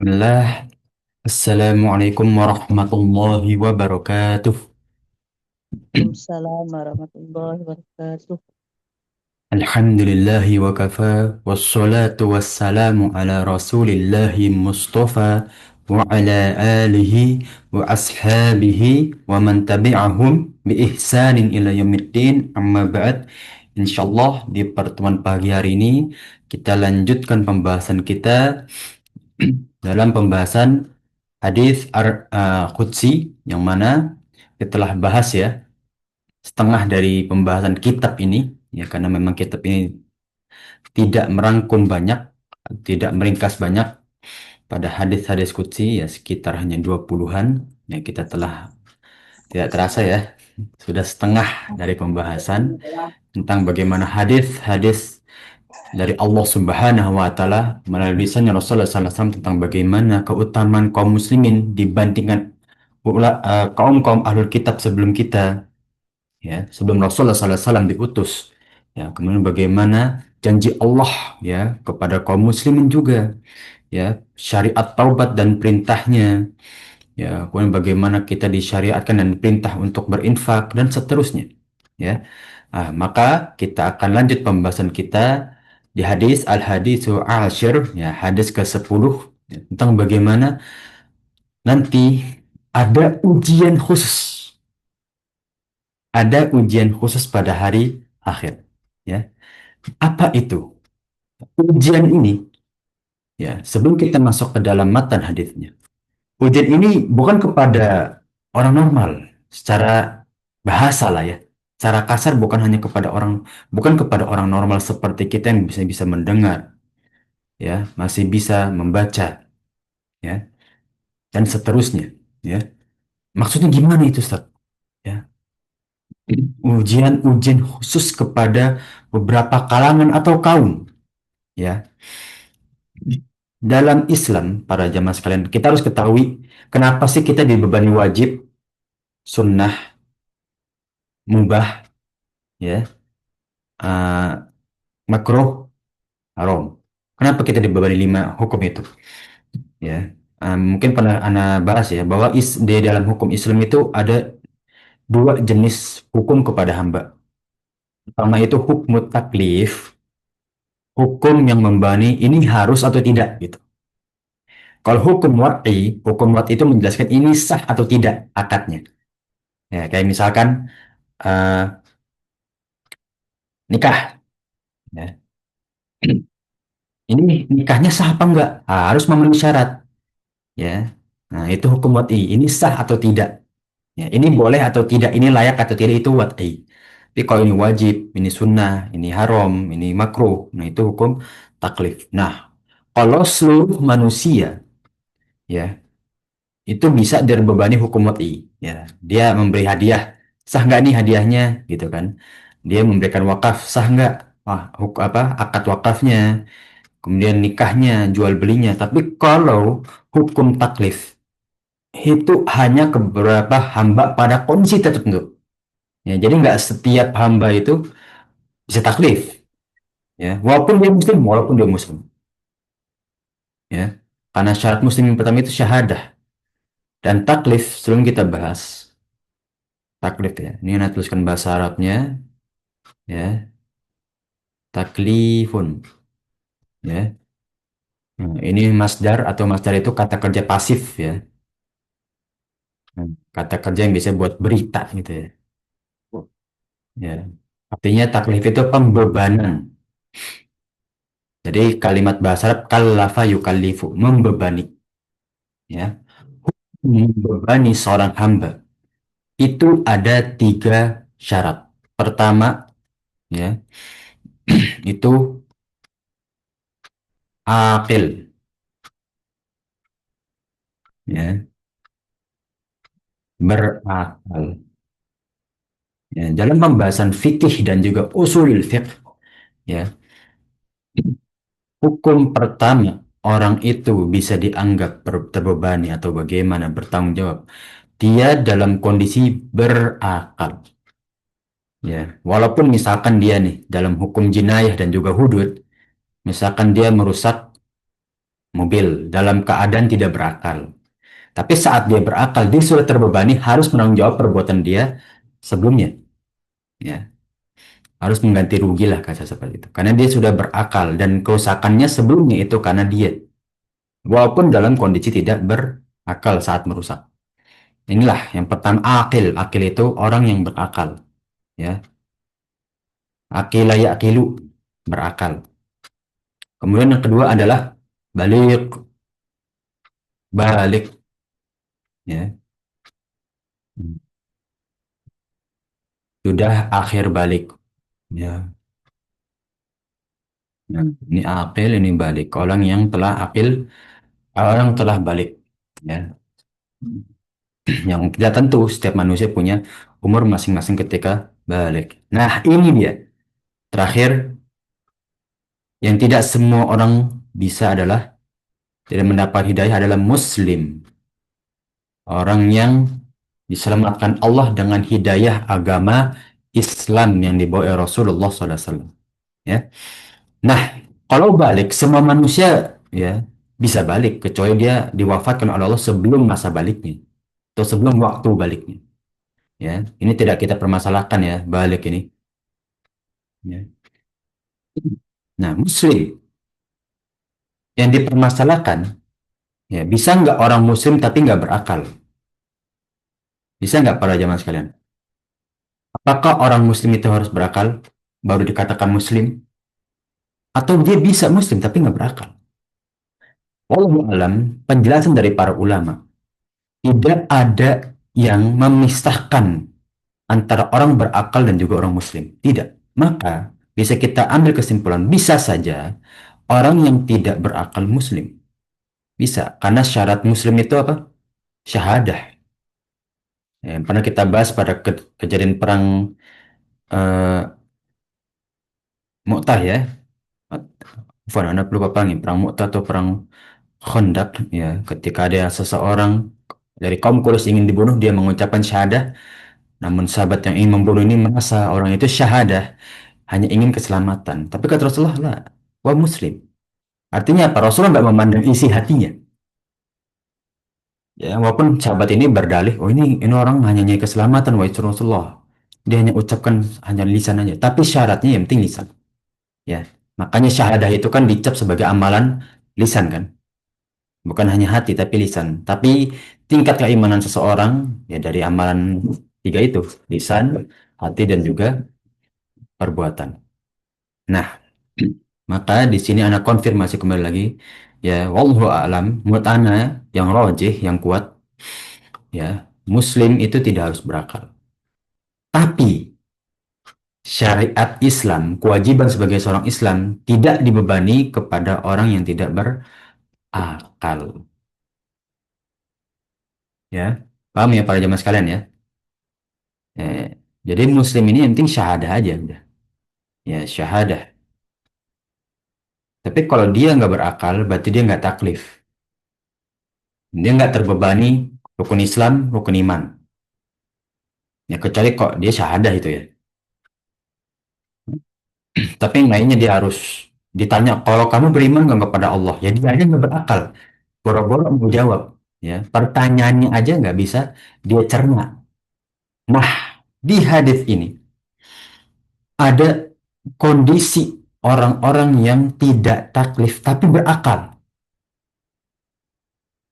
Bismillah. Assalamualaikum warahmatullahi wabarakatuh. Waalaikumsalam warahmatullahi wabarakatuh. Alhamdulillahi wa kafa. Wassalatu wassalamu ala rasulillahi mustafa. Wa ala alihi wa ashabihi wa man tabi'ahum bi ihsanin ila yaumiddin. Amma ba'd. Insyaallah di pertemuan pagi hari ini kita lanjutkan pembahasan kita dalam pembahasan hadis Qudsi yang mana kita telah bahas ya setengah dari pembahasan kitab ini ya karena memang kitab ini tidak merangkum banyak, tidak meringkas banyak pada hadis-hadis Qudsi ya sekitar hanya 20-an ya kita telah tidak terasa ya sudah setengah dari pembahasan tentang bagaimana hadis-hadis dari Allah Subhanahu wa taala melalui lisannya Rasulullah SAW tentang bagaimana keutamaan kaum muslimin dibandingkan kaum-kaum ahlul kitab sebelum kita ya sebelum Rasulullah SAW diutus ya kemudian bagaimana janji Allah ya kepada kaum muslimin juga ya syariat taubat dan perintahnya ya kemudian bagaimana kita disyariatkan dan perintah untuk berinfak dan seterusnya ya. Maka kita akan lanjut pembahasan kita di hadis al-hadisu ashir ya hadis ke-10 ya, tentang bagaimana nanti ada ujian khusus, ada ujian khusus pada hari akhir ya. Apa itu ujian ini ya sebelum kita masuk ke dalam matan hadisnya. Ujian ini bukan kepada orang normal secara bahasa lah ya. Secara kasar bukan kepada orang normal seperti kita yang bisa bisa mendengar ya, masih bisa membaca ya dan seterusnya ya. Maksudnya gimana itu Ustaz? Ya. Ujian-ujian khusus kepada beberapa kalangan atau kaum ya. Dalam Islam para jamaah sekalian, kita harus ketahui kenapa sih kita dibebani wajib, sunnah, mubah ya, uh, makruh, haram. Kenapa kita dibebani 5 hukum itu? Ya, mungkin pernah Anda bahas ya bahwa di dalam hukum Islam itu ada 2 jenis hukum kepada hamba. Pertama itu hukum taklif, hukum yang membebani ini harus atau tidak gitu. Kalau hukum wad'i itu menjelaskan ini sah atau tidak akadnya. Ya, kayak misalkan uh, nikah. Ya. Ini nikahnya sah apa enggak? Harus memenuhi syarat. Ya. Nah, itu hukum wad'i. Ini sah atau tidak? Ya, ini boleh atau tidak? Ini layak atau tidak? Itu wad'i. Tapi kalau ini wajib, ini sunnah, ini haram, ini makruh. Nah, itu hukum taklif. Nah, kalau seluruh manusia, ya, itu bisa terbebani hukum wad'i. Ya, dia memberi hadiah. Sah nggak nih hadiahnya? Gitu kan. Dia memberikan wakaf. Sah nggak? Wah, akad wakafnya. Kemudian nikahnya, jual belinya. Tapi kalau hukum taklif, itu hanya ke beberapa hamba pada kondisi tertentu. Ya, jadi nggak setiap hamba itu bisa taklif. Ya, walaupun dia muslim. Ya, karena syarat muslim yang pertama itu syahadah dan taklif. Sebelum kita bahas taklif ya, ini saya tuliskan bahasa Arabnya. Ya, taklifun. Ya, ini masdar atau masdar itu kata kerja pasif ya. Kata kerja yang bisa buat berita gitu ya. Ya, artinya taklif itu pembebanan. Jadi kalimat bahasa Arab kallafa yukallifu, membebani. Ya, membebani seorang hamba itu ada 3 syarat. Pertama, ya, itu akil, ya, berakal. Ya, dalam pembahasan fikih dan juga usulul fiqh, ya, hukum pertama orang itu bisa dianggap terbebani atau bagaimana bertanggung jawab. Dia dalam kondisi berakal. Ya, walaupun misalkan dia nih dalam hukum jinayah dan juga hudud, misalkan dia merusak mobil dalam keadaan tidak berakal. Tapi saat dia berakal, dia sudah terbebani harus menanggung jawab perbuatan dia sebelumnya. Ya, harus mengganti rugi lah kata seperti itu. Karena dia sudah berakal dan kerusakannya sebelumnya itu karena dia. Walaupun dalam kondisi tidak berakal saat merusak. Inilah yang pertama akil. Akil itu orang yang berakal. Ya, akila yakilu berakal. Kemudian yang kedua adalah balik, balik. Ya, sudah akhir balik. Ya, nah, ini akil, ini balik. Orang yang telah akil, orang telah balik. Ya, yang tidak tentu setiap manusia punya umur masing-masing ketika balik. Nah, ini dia. Terakhir, yang tidak semua orang bisa adalah tidak mendapat hidayah adalah Muslim. Orang yang diselamatkan Allah dengan hidayah agama Islam yang dibawa oleh Rasulullah SAW. Ya. Nah, kalau balik, semua manusia ya bisa balik kecuali dia diwafatkan oleh Allah sebelum masa baliknya atau sebelum waktu baliknya. Ya, ini tidak kita permasalahkan ya balik ini. Ya. Nah, Muslim yang dipermasalahkan, ya bisa nggak orang Muslim tapi nggak berakal? Bisa nggak para jamaah sekalian? Apakah orang Muslim itu harus berakal baru dikatakan Muslim? Atau dia bisa Muslim tapi nggak berakal? Wallahu alam, penjelasan dari para ulama tidak ada yang memisahkan antara orang berakal dan juga orang Muslim. Tidak. Maka bisa kita ambil kesimpulan bisa saja orang yang tidak berakal Muslim. Bisa. Karena syarat Muslim itu apa? Syahadah. Yang pernah kita bahas pada kejadian perang eh, Mu'tah ya. Bukan, anda lupa perang ini. Perang Mu'tah atau perang Khandaq ya. Ketika ada seseorang dari kaum Quraisy ingin dibunuh, dia mengucapkan syahadah. Namun sahabat yang ingin membunuh ini merasa orang itu syahadah hanya ingin keselamatan. Tapi kata Rasulullah, lah, wah Muslim. Artinya apa? Rasulullah nggak memandang isi hatinya. Ya, walaupun sahabat ini berdalih, oh ini orang hanya nyari keselamatan, wahai Rasulullah. Dia hanya ucapkan hanya lisan aja. Tapi syaratnya yang penting lisan. Ya, makanya syahadah itu kan dicap sebagai amalan lisan kan, bukan hanya hati tapi lisan. Tapi tingkat keimanan seseorang ya dari amalan tiga itu, lisan, hati dan juga perbuatan. Nah, maka di sini anak konfirmasi kembali lagi ya, wallahu a'lam, menurut ana yang rojih, yang kuat ya, Muslim itu tidak harus berakal. Tapi syariat Islam, kewajiban sebagai seorang Islam tidak dibebani kepada orang yang tidak berakal. Ya, paham ya para jamaah sekalian ya? Eh, jadi Muslim ini yang penting syahadah aja udah. Ya, syahadah. Tapi kalau dia nggak berakal, berarti dia nggak taklif. Dia nggak terbebani rukun Islam, rukun iman. Ya, kecuali kok dia syahadah itu ya. Tapi yang lainnya dia harus ditanya, kalau kamu beriman nggak kepada Allah? Ya dia aja nggak berakal. Boro-boro mau jawab. Ya, pertanyaannya aja nggak bisa dia cerna. Nah, di hadis ini ada kondisi orang-orang yang tidak taklif tapi berakal.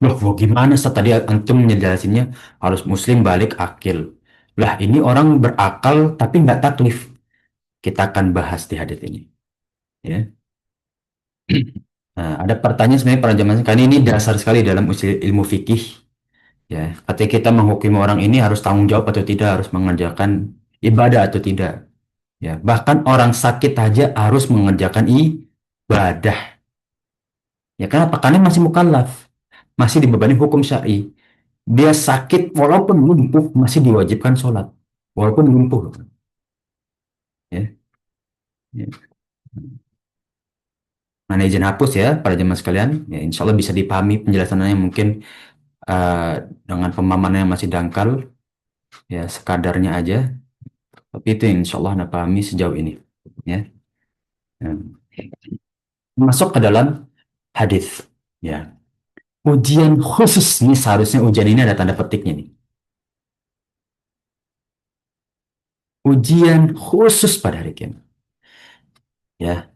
Loh, gimana tadi antum menjelasinnya harus muslim balik akil. Lah, ini orang berakal tapi nggak taklif. Kita akan bahas di hadis ini. Ya. Nah, ada pertanyaan sebenarnya para jamaah karena ini dasar sekali dalam usul ilmu fikih. Ya, ketika kita menghukumi orang ini harus tanggung jawab atau tidak, harus mengerjakan ibadah atau tidak. Ya, bahkan orang sakit aja harus mengerjakan ibadah. Ya, kenapa? Karena masih mukallaf, masih dibebani hukum syar'i. Dia sakit walaupun lumpuh masih diwajibkan sholat. Walaupun lumpuh. Ya, ya. Mana izin hapus ya para jemaah sekalian. Ya, insya Allah bisa dipahami penjelasannya mungkin eh, dengan pemahaman yang masih dangkal. Ya, sekadarnya aja. Tapi itu yang insya Allah Anda pahami sejauh ini. Ya. Ya. Masuk ke dalam hadis. Ya, ujian khusus nih, seharusnya ujian ini ada tanda petiknya nih. Ujian khusus pada hari kiamat. Ya,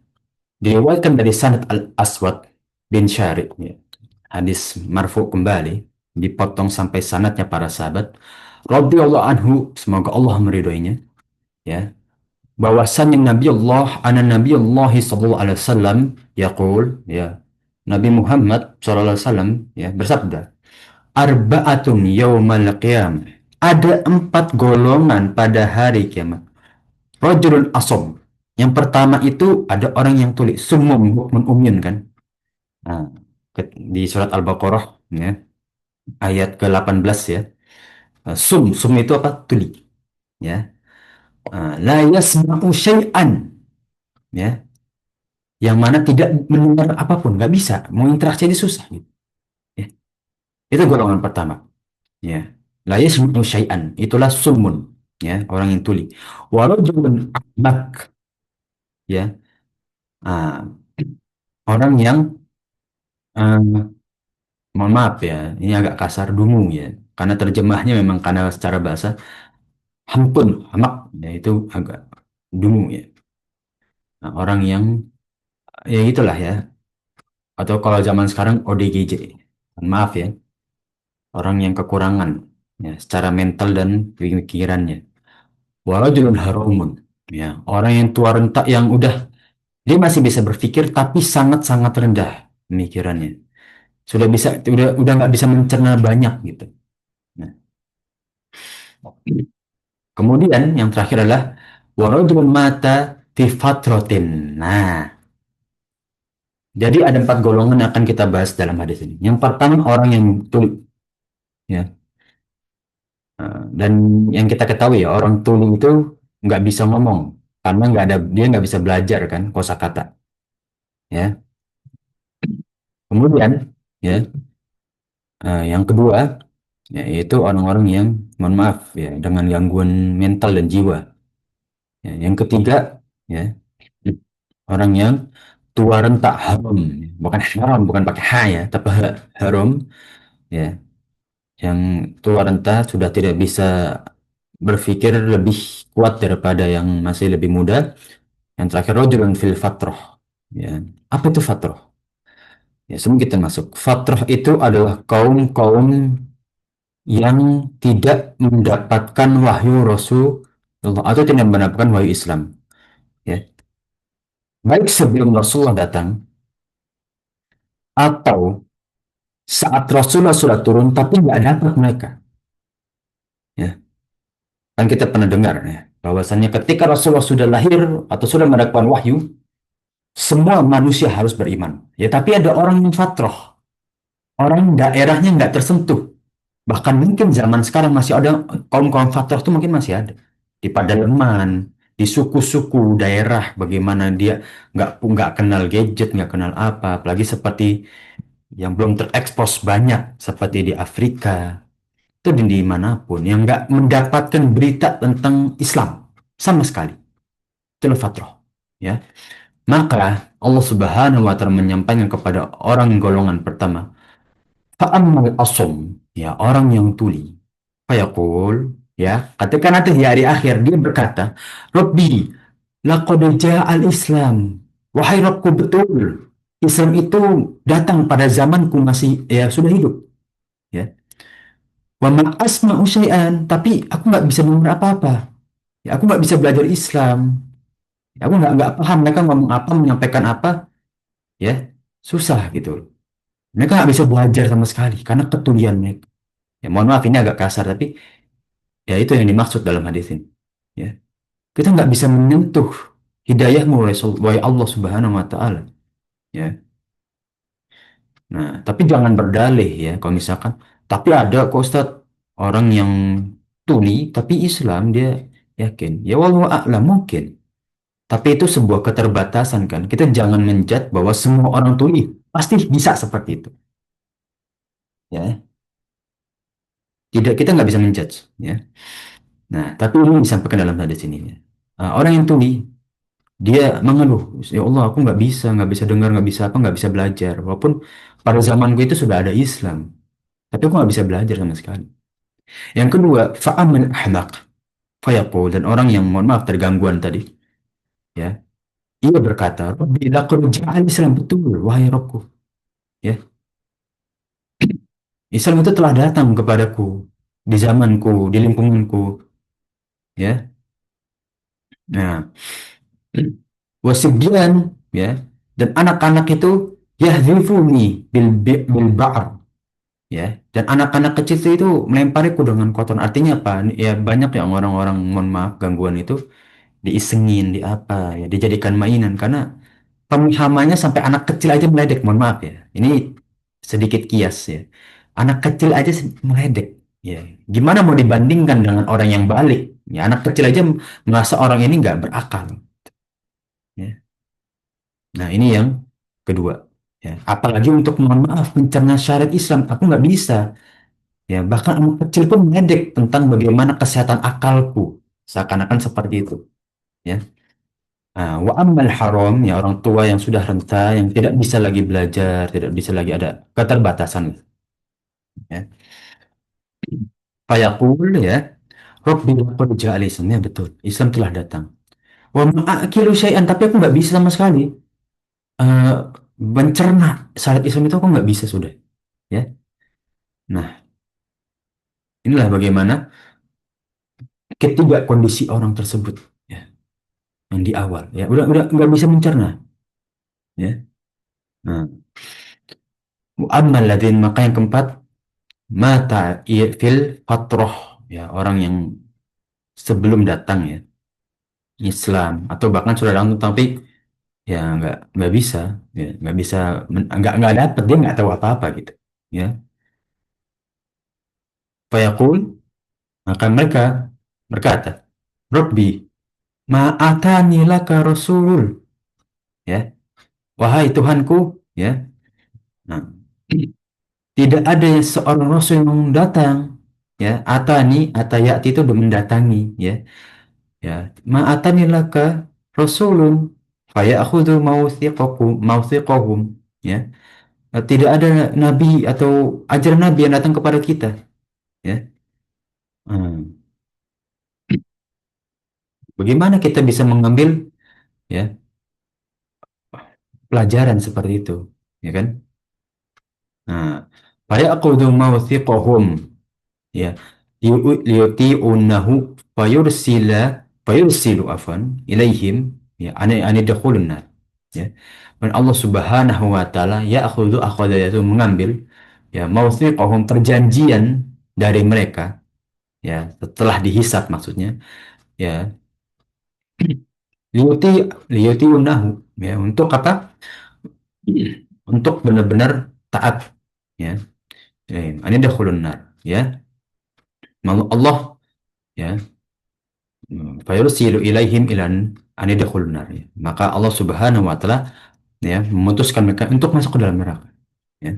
diriwayatkan dari sanad Al Aswad bin Syarif. Ya. Hadis marfu kembali, dipotong sampai sanadnya para sahabat. Radhiyallahu anhu, semoga Allah meridhoinya. Ya, bahwasannya Nabi Allah sallallahu alaihi wasallam yaqul, ya, Nabi Muhammad sallallahu alaihi wasallam ya bersabda, arba'atun yaumal qiyamah. Ada 4 golongan pada hari kiamat. Rajulun asom. Yang pertama itu ada orang yang tuli, sumum bukmun umyun kan. Nah, di surat Al-Baqarah ya, ayat ke-18 ya. Sum itu apa? Tuli ya. La yasma'u syai'an ya, yang mana tidak mendengar apapun, nggak bisa mau interaksi aja susah gitu. Ya. Itu golongan pertama. Ya, la yasma'u syai'an, itulah sumun ya, orang yang tuli. Warajulun ahmak ya. Ah, orang yang mohon maaf ya, ini agak kasar, dungu ya, karena terjemahnya memang karena secara bahasa hampun hamak ya, itu agak dungu ya. Nah, orang yang ya itulah ya, atau kalau zaman sekarang ODGJ, mohon maaf ya, orang yang kekurangan ya secara mental dan pikirannya. Warajulun harumun ya, orang yang tua rentak yang udah, dia masih bisa berpikir tapi sangat-sangat rendah pemikirannya. Sudah bisa, udah nggak bisa mencerna banyak gitu. Nah, kemudian yang terakhir adalah warajulun mata fi fatratin. Nah, jadi ada 4 golongan yang akan kita bahas dalam hadis ini. Yang pertama orang yang tuli, ya. Dan yang kita ketahui ya, orang tuli itu nggak bisa ngomong karena nggak ada, dia nggak bisa belajar kan kosakata, ya. Kemudian, ya, yang kedua yaitu orang-orang yang, mohon maaf ya, dengan gangguan mental dan jiwa. Ya, yang ketiga, ya, orang yang tua rentak harum, bukan haram, bukan pakai ha ya, tapi harum, ya, yang tua renta sudah tidak bisa berpikir lebih kuat daripada yang masih lebih muda. Yang terakhir rajulun fil fatroh. Ya. Apa itu fatroh? Ya, sebelum kita masuk. Fatroh itu adalah kaum-kaum yang tidak mendapatkan wahyu Rasulullah atau tidak mendapatkan wahyu Islam. Ya. Baik sebelum Rasulullah datang atau saat Rasulullah sudah turun tapi nggak dapat mereka. Ya. Kan kita pernah dengar ya, bahwasannya ketika Rasulullah sudah lahir atau sudah mendapatkan wahyu, semua manusia harus beriman. Ya, tapi ada orang yang fatroh, orang daerahnya nggak tersentuh. Bahkan mungkin zaman sekarang masih ada kaum-kaum fatroh itu mungkin masih ada. Di pedalaman, di suku-suku daerah, bagaimana dia nggak kenal gadget, nggak kenal apa, apalagi seperti yang belum terekspos banyak, seperti di Afrika, itu di dimanapun, yang nggak mendapatkan berita tentang Islam sama sekali. Itulah fatroh. Ya. Maka Allah Subhanahu wa taala menyampaikan kepada orang golongan pertama, fa'ammal asum, ya, orang yang tuli. Fayaqul, ya, ketika nanti di hari akhir dia berkata, Rabbi, laqad ja'al Islam. Wahai Rabbku, betul. Islam itu datang pada zamanku masih ya sudah hidup, ya. Wa ma asma'u syai'an, tapi aku nggak bisa dengar apa-apa. Ya, aku nggak bisa belajar Islam. Ya, aku nggak paham mereka ngomong apa, menyampaikan apa, ya. Susah gitu. Mereka nggak bisa belajar sama sekali karena ketulian mereka. Ya, mohon maaf ini agak kasar, tapi ya itu yang dimaksud dalam hadis ini. Ya, kita nggak bisa menyentuh hidayahmu wahai Allah Subhanahu Wa Taala. Ya, nah tapi jangan berdalih ya kalau misalkan. Tapi ada kok Ustaz, orang yang tuli tapi Islam dia yakin. Ya wallahu a'lam mungkin. Tapi itu sebuah keterbatasan kan. Kita jangan menjudge bahwa semua orang tuli pasti bisa seperti itu. Ya, tidak, kita nggak bisa menjudge. Ya. Nah, tapi ini disampaikan dalam hadis ini. Ya. Orang yang tuli, dia mengeluh, ya Allah, aku nggak bisa dengar, nggak bisa apa, nggak bisa belajar. Walaupun pada zamanku itu sudah ada Islam, tapi aku nggak bisa belajar sama sekali. Yang kedua, fa'aman ahmaq fayaqul, dan orang yang mohon maaf tergangguan tadi, ya, ia berkata, Rabbi laqad ja'al Islam, betul wahai Rabbku, ya, Islam itu telah datang kepadaku di zamanku, di lingkunganku, ya. Nah, wasibyan, ya, dan anak-anak itu yahdhifuni bil ba'r, ya, dan anak-anak kecil itu melempariku dengan kotoran. Artinya apa? Ya banyak yang orang-orang mohon maaf gangguan itu diisengin, di apa ya, dijadikan mainan karena pemahamannya sampai anak kecil aja meledek. Mohon maaf ya, ini sedikit kias ya. Anak kecil aja meledek. Ya, gimana mau dibandingkan dengan orang yang balik? Ya, anak kecil aja merasa orang ini nggak berakal. Ya. Nah, ini yang kedua. Ya, apalagi untuk mohon maaf mencerna syariat Islam, aku nggak bisa. Ya, bahkan anak kecil pun meledek tentang bagaimana kesehatan akalku. Seakan-akan seperti itu. Ya. Nah, wa ammal haram, ya, orang tua yang sudah renta, yang tidak bisa lagi belajar, tidak bisa lagi, ada keterbatasan. Ya. Fayaqul, ya, Rabbi laqad ja'al Islam, ya betul, Islam telah datang. Wa ma'akilu syai'an, tapi aku nggak bisa sama sekali eh mencerna syariat Islam itu, aku nggak bisa sudah. Ya. Nah, inilah bagaimana ketiga kondisi orang tersebut, ya, yang di awal, ya, udah nggak bisa mencerna, ya. Nah, ammal ladzin, maka yang keempat, mata fil fatroh, ya, orang yang sebelum datang, ya, Islam, atau bahkan sudah datang tapi ya nggak bisa, ya, nggak bisa, nggak dapet, dia nggak tahu apa-apa gitu, ya. Fayaqul, maka mereka berkata, Rabbi ma'atani laka rasul, ya, wahai Tuhanku, ya. Nah, tidak ada seorang rasul yang datang, ya, atani atayati itu udah mendatangi, ya, ya, ma'atani laka rasulun fayakhudhu mawthiqahum, ya. Tidak ada nabi atau ajaran nabi yang datang kepada kita, ya. Hmm. Bagaimana kita bisa mengambil, ya, pelajaran seperti itu, ya kan? Nah, fayakhudhu mawthiqahum, ya, liyuti'unahu fayursilu afan ilaihim, ya, ani dakhulun nar, ya. Dan Allah Subhanahu wa taala ya'khudhu akhadha, yaitu mengambil, ya, mawthiqahum, perjanjian dari mereka, ya, setelah dihisap maksudnya, ya, liyuti liyuti'unahu, ya, untuk apa? Untuk benar-benar taat, ya, ani dakhulun nar, ya. Mau Allah, ya, fayursilu ilaihim ilan anidkhulun nar, ya. Maka Allah Subhanahu wa taala, ya, memutuskan mereka untuk masuk ke dalam neraka, ya.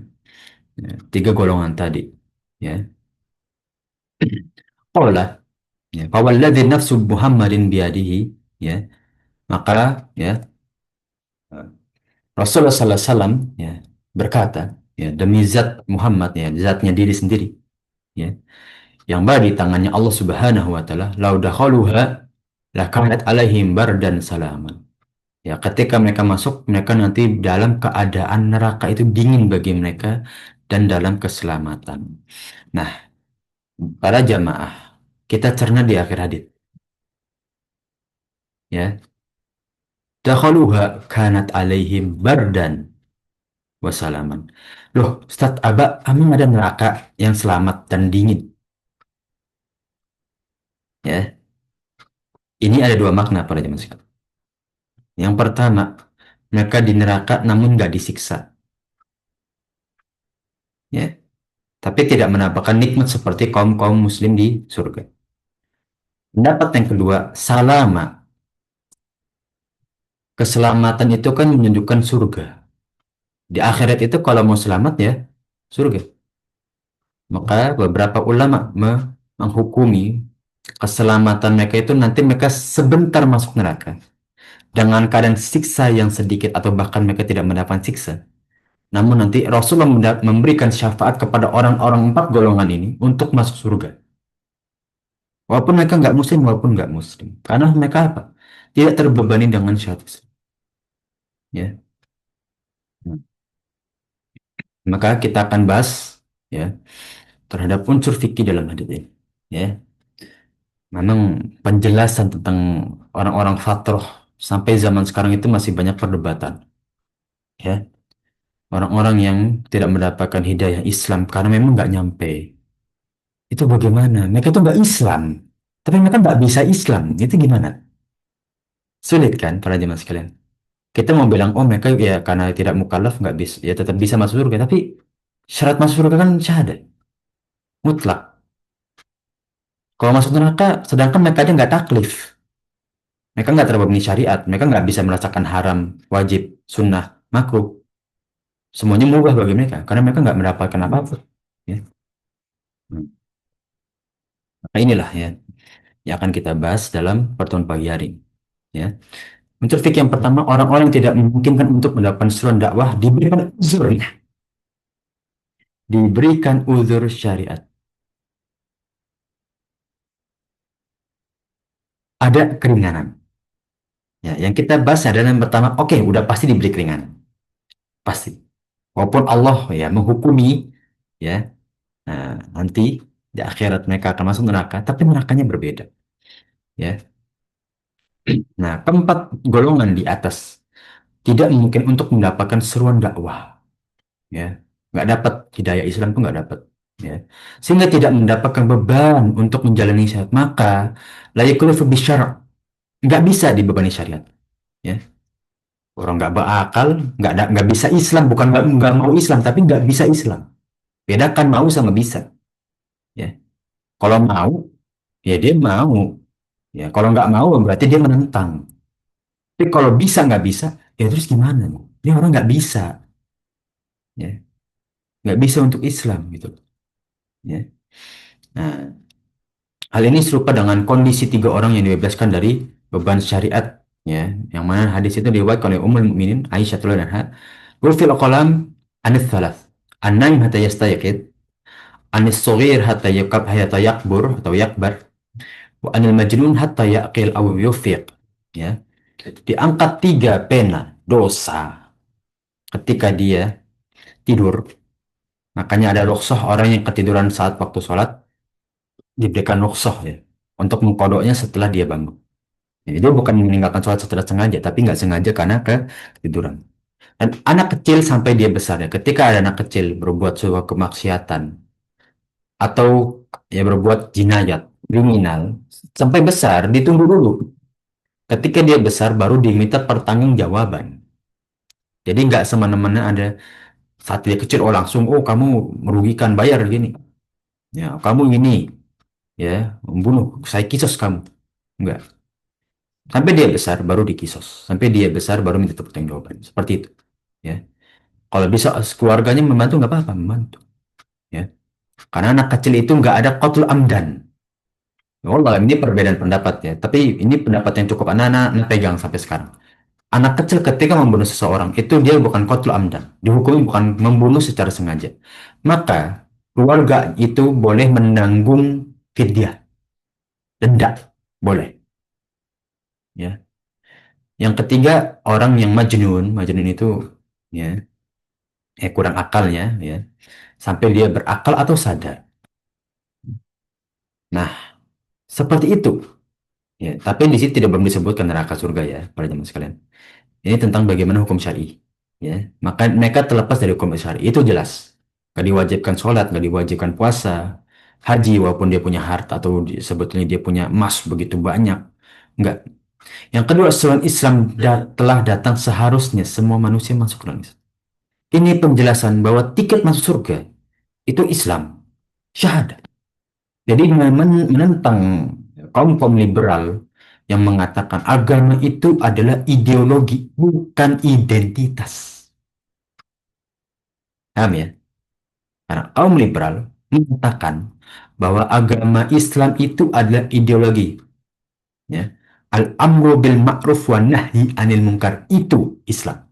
Ya, tiga golongan tadi, ya. Qala, ya, fawalladzi nafsu Muhammadin biyadihi, ya, maka, ya, Rasulullah sallallahu alaihi wasallam, ya, berkata, ya, demi zat Muhammad, ya, zatnya diri sendiri, ya, yang berada di tangannya Allah Subhanahu wa taala, lau dakhaluha lakanat alaihim bardan salaman. Ya, ketika mereka masuk, mereka nanti dalam keadaan neraka itu dingin bagi mereka dan dalam keselamatan. Nah, para jamaah, kita cerna di akhir hadis, ya. Dakhaluha kanat alaihim bardan wasalaman. Loh, Ustaz Aba, emang ada neraka yang selamat dan dingin? Ya, ini ada dua makna pada jamaah sekalian. Yang pertama, mereka di neraka namun nggak disiksa, ya, tapi tidak mendapatkan nikmat seperti kaum-kaum muslim di surga. Pendapat yang kedua, salama. Keselamatan itu kan menunjukkan surga. Di akhirat itu kalau mau selamat, ya, surga. Maka beberapa ulama menghukumi keselamatan mereka itu nanti mereka sebentar masuk neraka dengan keadaan siksa yang sedikit atau bahkan mereka tidak mendapat siksa. Namun nanti Rasulullah memberikan syafaat kepada orang-orang empat golongan ini untuk masuk surga. Walaupun mereka nggak muslim, walaupun nggak muslim. Karena mereka apa? Tidak terbebani dengan syafaat. Ya. Maka kita akan bahas ya terhadap unsur fikih dalam hadis ini. Ya. Memang penjelasan tentang orang-orang fatrah sampai zaman sekarang itu masih banyak perdebatan. Ya. Orang-orang yang tidak mendapatkan hidayah Islam karena memang nggak nyampe. Itu bagaimana? Mereka itu nggak Islam. Tapi mereka nggak bisa Islam. Itu gimana? Sulit kan para jemaah sekalian? Kita mau bilang, oh mereka ya karena tidak mukallaf nggak bisa, ya tetap bisa masuk surga. Tapi syarat masuk surga kan syahadat, mutlak. Kalau masuk neraka, sedangkan mereka aja nggak taklif. Mereka nggak terbebani syariat. Mereka nggak bisa merasakan haram, wajib, sunnah, makruh. Semuanya mubah bagi mereka. Karena mereka nggak mendapatkan apa-apa. Ya. Hmm. Maka inilah ya yang akan kita bahas dalam pertemuan pagi hari. Ya. Untuk fikih yang pertama, orang-orang yang tidak memungkinkan untuk mendapatkan seruan dakwah diberikan uzur. Diberikan uzur syariat. Ada keringanan. Ya, yang kita bahas adalah yang pertama, oke, udah pasti diberi keringanan. Pasti. Walaupun Allah ya menghukumi ya, nanti di akhirat mereka akan masuk neraka, tapi nerakanya berbeda. Ya. Nah, keempat golongan di atas tidak mungkin untuk mendapatkan seruan dakwah. Ya, nggak dapat hidayah Islam pun nggak dapat. Ya. Sehingga tidak mendapatkan beban untuk menjalani syariat. Maka la yaklufu bisyara' nggak bisa dibebani syariat. Ya. Orang nggak berakal, nggak bisa Islam, bukan nggak mau Islam, tapi nggak bisa Islam. Bedakan mau sama bisa. Ya, kalau mau, ya dia mau. Ya, kalau nggak mau berarti dia menentang. Tapi kalau bisa nggak bisa, ya terus gimana? Dia orang nggak bisa, ya, nggak bisa untuk Islam gitu. Ya. Nah, hal ini serupa dengan kondisi tiga orang yang dibebaskan dari beban syariat, ya, yang mana hadis itu diriwayatkan oleh Ummul Mukminin Aisyah radhiyallahu anha. Rufil qalam anith thalath, an-naim hatta yastayqid, anis saghir hatta yakbur atau yakbar, wa anil majnun hatta yaqil aw yufiq. Ya, diangkat tiga pena dosa ketika dia tidur. Makanya ada rukhsah orang yang ketiduran saat waktu sholat diberikan rukhsah ya untuk mengkodoknya setelah dia bangun. Jadi dia bukan meninggalkan sholat setelah sengaja, tapi nggak sengaja karena ketiduran. Dan anak kecil sampai dia besar ya, ketika ada anak kecil berbuat sebuah kemaksiatan atau ya berbuat jinayat, kriminal, sampai besar ditunggu dulu. Ketika dia besar baru diminta pertanggungjawaban. Jadi nggak semena-mena ada saat dia kecil oh langsung oh kamu merugikan bayar gini. Ya, kamu ini ya membunuh, saya kisos kamu. Enggak. Sampai dia besar baru dikisos. Sampai dia besar baru minta pertanggungjawaban. Seperti itu. Ya. Kalau bisa keluarganya membantu nggak apa-apa membantu. Ya. Karena anak kecil itu nggak ada qatul amdan. Ya Allah, ini perbedaan pendapat ya. Tapi ini pendapat yang cukup anak-anak pegang sampai sekarang. Anak kecil ketika membunuh seseorang itu dia bukan qatul amdan. Dihukumi bukan membunuh secara sengaja. Maka keluarga itu boleh menanggung fidyah, denda. Boleh. Ya. Yang ketiga orang yang majnun. Majnun itu ya kurang akalnya ya. Sampai dia berakal atau sadar. Nah, seperti itu. Ya, tapi di sini tidak belum disebutkan neraka surga ya, para jemaah sekalian. Ini tentang bagaimana hukum syari. Ya, maka mereka terlepas dari hukum syari. Itu jelas. Gak diwajibkan sholat, gak diwajibkan puasa, haji walaupun dia punya harta atau sebetulnya dia punya emas begitu banyak. Enggak. Yang kedua, asuran Islam telah datang seharusnya semua manusia masuk dalam Islam. Ini penjelasan bahwa tiket masuk surga itu Islam, syahadat. Jadi menentang kaum-kaum liberal yang mengatakan agama itu adalah ideologi, bukan identitas. Paham ya? Karena kaum liberal mengatakan bahwa agama Islam itu adalah ideologi. Ya. Al-amru bil ma'ruf wa nahi anil munkar itu Islam.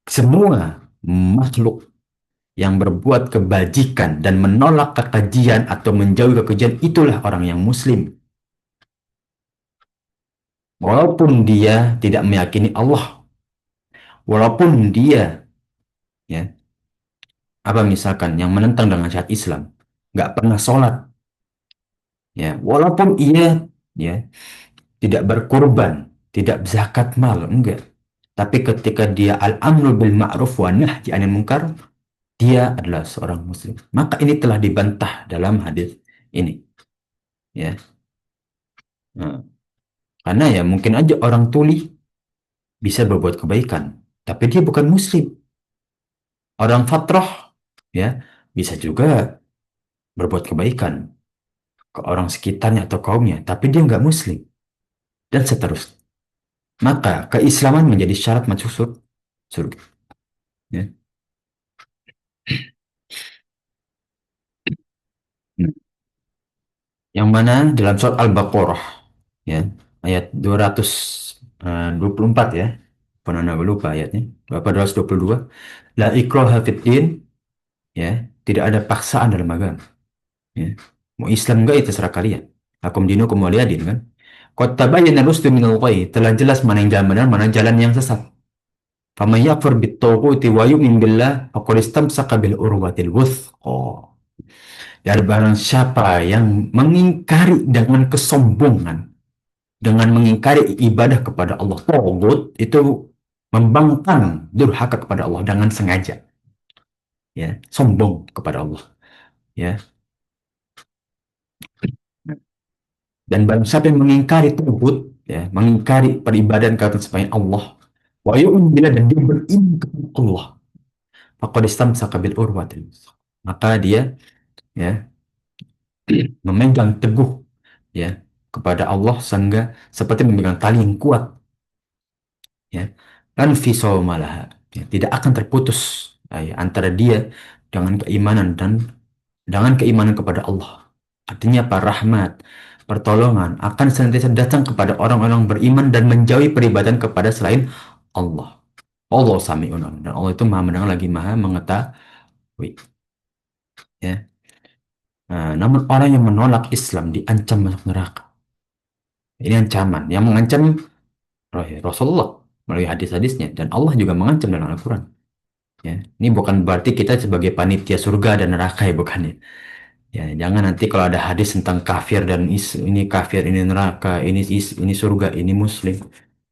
Semua. makhluk yang berbuat kebajikan dan menolak kekejian atau menjauhi kekejian, itulah orang yang muslim. Walaupun dia tidak meyakini Allah, walaupun dia, ya, apa misalkan yang menentang dengan syariat Islam, nggak pernah sholat, ya, walaupun ia, ya, tidak berkorban, tidak zakat mal, enggak. Tapi ketika dia al-amru bil ma'ruf wa nahyi anil munkar, dia adalah seorang muslim. Maka ini telah dibantah dalam hadis ini, ya. Nah, karena ya mungkin aja orang tuli bisa berbuat kebaikan, tapi dia bukan muslim. Orang fatroh, ya, bisa juga berbuat kebaikan ke orang sekitarnya atau kaumnya, tapi dia nggak muslim, dan seterusnya. Maka keislaman menjadi syarat masuk surga. Ya. Nah, yang mana dalam surat Al-Baqarah, ya, ayat 224, ya. Pernah lupa ayatnya. Berapa? 222. La ikraha fid din, ya. Tidak ada paksaan dalam agama, ya. Mau Islam enggak, itu terserah kalian. Akum dinukum waliyadin, kan. Qad tabayyana rusdu minal ghayy. Telah jelas mana yang jalan benar, mana jalan yang sesat. Faman yakfur bit-taghuti wa yu'min billah faqad istamsaka bil urwatil wuthqa. Dan barang siapa yang mengingkari dengan kesombongan, dengan mengingkari ibadah kepada Allah, tagut itu membangkang durhaka kepada Allah dengan sengaja, ya, sombong kepada Allah, ya. Dan barang siapa yang mengingkari tagut, ya, mengingkari peribadahan kata selain Allah, wa yu'min billah, dan dia beriman kepada Allah, faqad istamsaka bil urwatil wuthqa. Maka dia, ya, memegang teguh, ya, kepada Allah sehingga seperti memegang tali yang kuat, ya, dan fisomalaha, ya, tidak akan terputus, ya, antara dia dengan keimanan kepada Allah. Artinya apa? Rahmat, pertolongan akan senantiasa datang kepada orang-orang beriman dan menjauhi peribadatan kepada selain Allah. Allah sami'un alim. Dan Allah itu maha mendengar lagi maha mengetahui, ya. Nah, namun orang yang menolak Islam diancam masuk neraka. Ini ancaman yang mengancam Rasulullah melalui hadis-hadisnya, dan Allah juga mengancam dalam Al-Quran. Ya, ini bukan berarti kita sebagai panitia surga dan neraka, ya, bukan, ya. Ya, jangan nanti kalau ada hadis tentang kafir dan ini kafir, ini neraka, ini surga, ini muslim.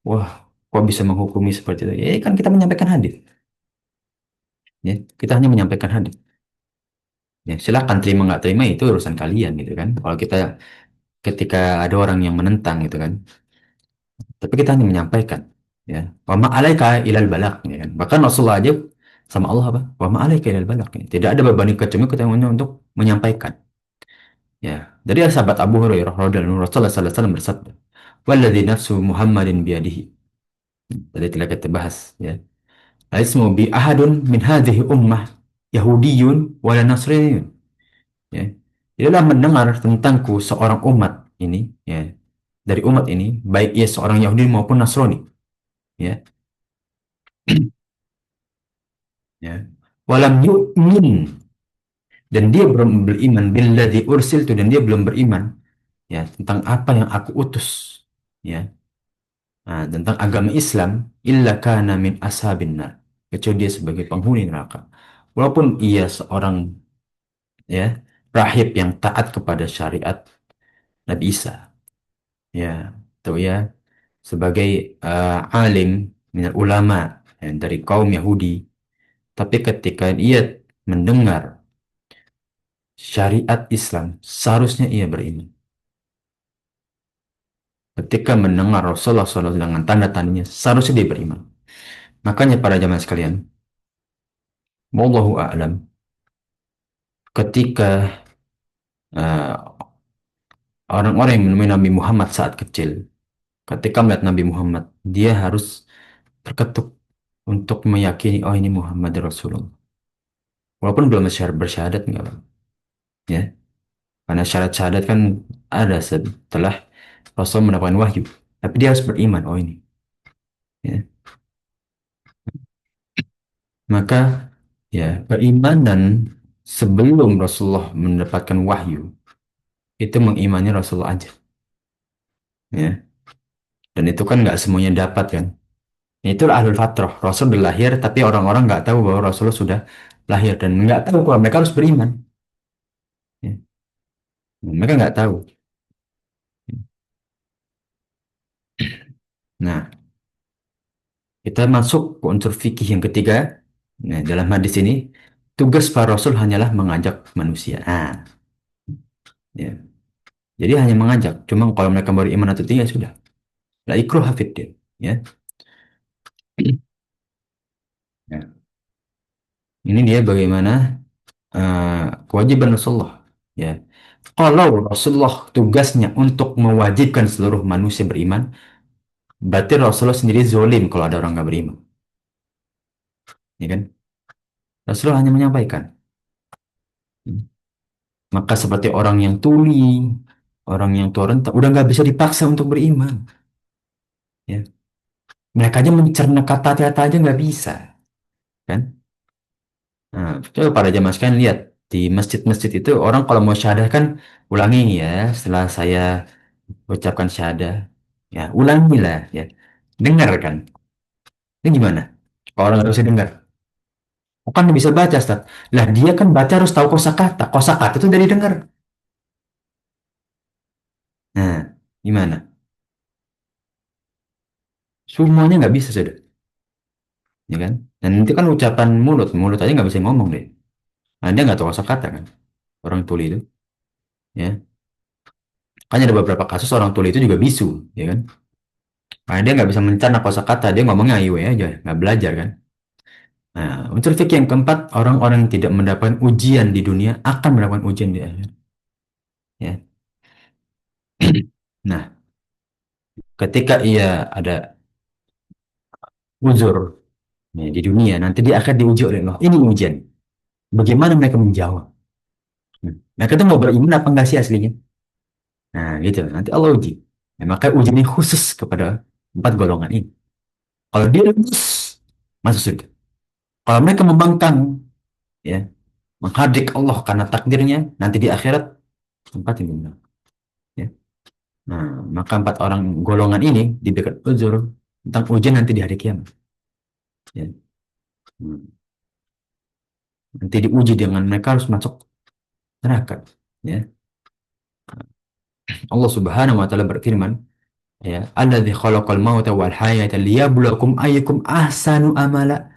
Wah, kok bisa menghukumi seperti itu? Ya, kan kita menyampaikan hadis. Ya, kita hanya menyampaikan hadis. Ya, silakan terima nggak terima itu urusan kalian, gitu kan. Kalau kita ketika ada orang yang menentang, gitu kan. Tapi kita hanya menyampaikan, ya. Wa ma alaika ilal balak, ya kan. Bahkan Rasulullah aja sama Allah apa? Wa ma alaika ilal balak, ya. Tidak ada beban kecuali kita hanya untuk menyampaikan. Ya, dari sahabat Abu Hurairah radhiyallahu anhu, Rasulullah sallallahu alaihi wasallam bersabda, "Walladzi nafsu Muhammadin biyadihi." Tadi telah kita bahas, ya. Laismu bi ahadun min hadhihi ummah Yahudiyun wala Nasraniyun. Ya. Tidaklah mendengar tentangku seorang umat ini, ya, dari umat ini, baik ia seorang Yahudi maupun Nasrani, ya. Ya. Walam yu'min, dan dia belum beriman billadzi ursiltu, dan dia belum beriman, ya, tentang apa yang aku utus, ya. Nah, tentang agama Islam, illa kana min ashabin nar, kecuali dia sebagai penghuni neraka. Walaupun ia seorang, ya, rahib yang taat kepada syariat Nabi Isa, ya, atau ya sebagai alim minal ulama, ya, dari kaum Yahudi, tapi ketika ia mendengar syariat Islam, seharusnya ia beriman. Ketika mendengar Rasulullah SAW dengan tanda-tandanya, seharusnya dia beriman. Makanya para jamaah sekalian, wallahu a'lam, ketika uh, orang-orang yang menemui Nabi Muhammad saat kecil, ketika melihat Nabi Muhammad, dia harus terketuk untuk meyakini, oh, ini Muhammad Rasulullah. Walaupun belum bersyahadat, enggak apa, ya. Karena syarat-syahadat kan ada setelah Rasul mendapatkan wahyu. Tapi dia harus beriman, oh, ini, ya. Maka ya keimanan sebelum Rasulullah mendapatkan wahyu itu mengimani Rasulullah aja, ya. Dan itu kan nggak semuanya dapat kan. Itu ahlul fatrah. Rasul udah lahir, tapi orang-orang nggak tahu bahwa Rasulullah sudah lahir dan nggak tahu kalau mereka harus beriman. Ya. Mereka nggak tahu. Nah, kita masuk ke unsur fikih yang ketiga. Nah, dalam hadis ini, tugas para Rasul hanyalah mengajak manusia. Ya. Jadi hanya mengajak. Cuma kalau mereka beriman atau tidak, ya sudah. La ikruha fid din. Ya. Ya. Ini dia bagaimana kewajiban Rasulullah. Ya. Kalau Rasulullah tugasnya untuk mewajibkan seluruh manusia beriman, berarti Rasulullah sendiri zolim kalau ada orang nggak beriman. Ya kan? Rasulullah hanya menyampaikan. Maka seperti orang yang tuli, orang yang torrent, udah nggak bisa dipaksa untuk beriman. Ya. Mereka aja mencerna kata-kata aja nggak bisa. Kan? Nah, coba pada zaman sekarang lihat. Di masjid-masjid itu orang kalau mau syahadah kan ulangi ya setelah saya ucapkan syahadah. Ya, ulangilah ya. Dengar kan? Ini gimana? Kalau orang nggak bisa dengar. Kan bisa baca, Ustaz. Lah dia kan baca harus tahu kosakata. Kosakata itu dari dengar. Nah, gimana? Semuanya nggak bisa sudah, ya kan? Dan itu kan ucapan mulut, mulut aja nggak bisa ngomong deh. Nah, dia nggak tahu kosakata kan, orang tuli itu, ya. Kan ada beberapa kasus orang tuli itu juga bisu, ya kan? Karena dia nggak bisa mencerna kosakata, dia ngomongnya IW aja, nggak belajar kan. Nah, unsur fikih yang keempat, orang-orang yang tidak mendapatkan ujian di dunia akan mendapatkan ujian di akhirat, ya. Nah, ketika ia ada uzur ya, di dunia, nanti dia akan diuji oleh Allah. Ini ujian. Bagaimana mereka menjawab? Mereka tuh mau beriman apa enggak sih aslinya? Nah, gitu. Nanti Allah uji. Nah, maka uji ini khusus kepada empat golongan ini. Kalau dia lulus, masuk surga. Kalau mereka membangkang, ya, menghadik Allah karena takdirnya, nanti di akhirat tempat yang benar. Ya. Nah, maka empat orang golongan ini diberikan uzur tentang ujian nanti di hari kiamat. Ya. Hmm. Nanti diuji dengan mereka harus masuk neraka. Ya. Allah Subhanahu wa taala berfirman, ya, alladzi khalaqal mauta wal hayata liyabluwakum ayyukum ahsanu amala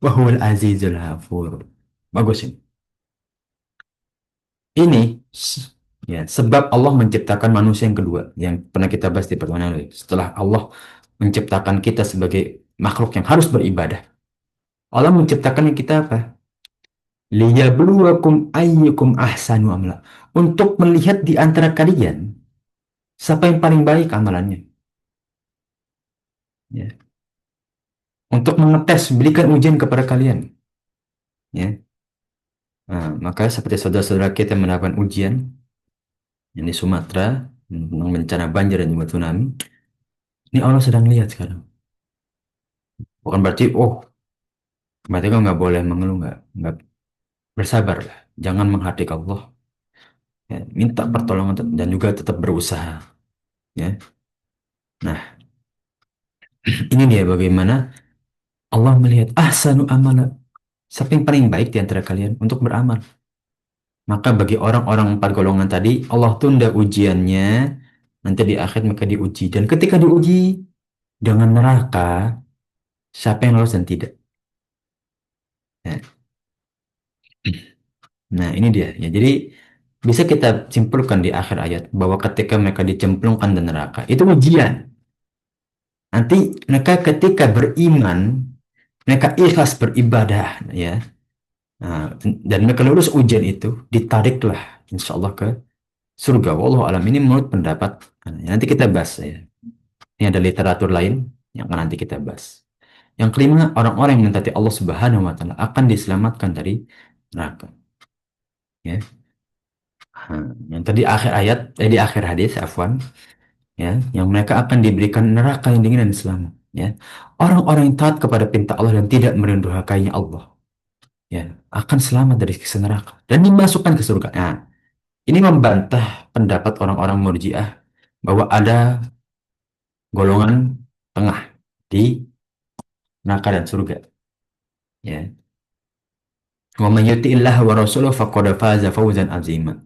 wa huwal azizul ghafur. Bagus ini. Ini ya sebab Allah menciptakan manusia yang kedua yang pernah kita bahas di pertemuan lalu. Setelah Allah menciptakan kita sebagai makhluk yang harus beribadah. Allah menciptakan yang kita apa? Liyabluwakum ayyukum ahsanu amala. Untuk melihat di antara kalian siapa yang paling baik amalannya. Ya. Untuk mengetes, berikan ujian kepada kalian. Ya. Nah, maka seperti saudara-saudara kita yang mendapatkan ujian yang di Sumatera tentang bencana banjir dan juga tsunami, ini Allah sedang lihat sekarang. Bukan berarti, oh, berarti kau nggak boleh mengeluh, nggak bersabar lah. Jangan menghardik Allah, ya, minta pertolongan dan juga tetap berusaha. Ya, nah ini dia bagaimana Allah melihat ahsanu amala, siapa yang paling baik di antara kalian untuk beramal. Maka bagi orang-orang empat golongan tadi, Allah tunda ujiannya, nanti di akhir mereka diuji. Dan ketika diuji dengan neraka, siapa yang lolos dan tidak. Nah, nah, ini dia. Ya, jadi bisa kita simpulkan di akhir ayat bahwa ketika mereka dicemplungkan di neraka, itu ujian. Nanti mereka ketika beriman, mereka ikhlas beribadah, ya. Nah, dan mereka lulus ujian itu, ditariklah insya Allah ke surga. Wallahu alam ini menurut pendapat. Nah, nanti kita bahas ya. Ini ada literatur lain yang akan nanti kita bahas. Yang kelima, orang-orang yang mentaati Allah Subhanahu wa taala akan diselamatkan dari neraka. Ya. Yang tadi akhir ayat, di akhir hadis, afwan, ya, yang mereka akan diberikan neraka yang dingin dan selamat. Ya. Orang-orang yang taat kepada perintah Allah dan tidak merendahkannya Allah. ya akan selamat dari siksa neraka dan dimasukkan ke surga. Nah, ini membantah pendapat orang-orang Murji'ah bahwa ada golongan tengah di neraka dan surga. Ya, wa may yuti'illah wa rasuluhu faqad faza fawzan azima.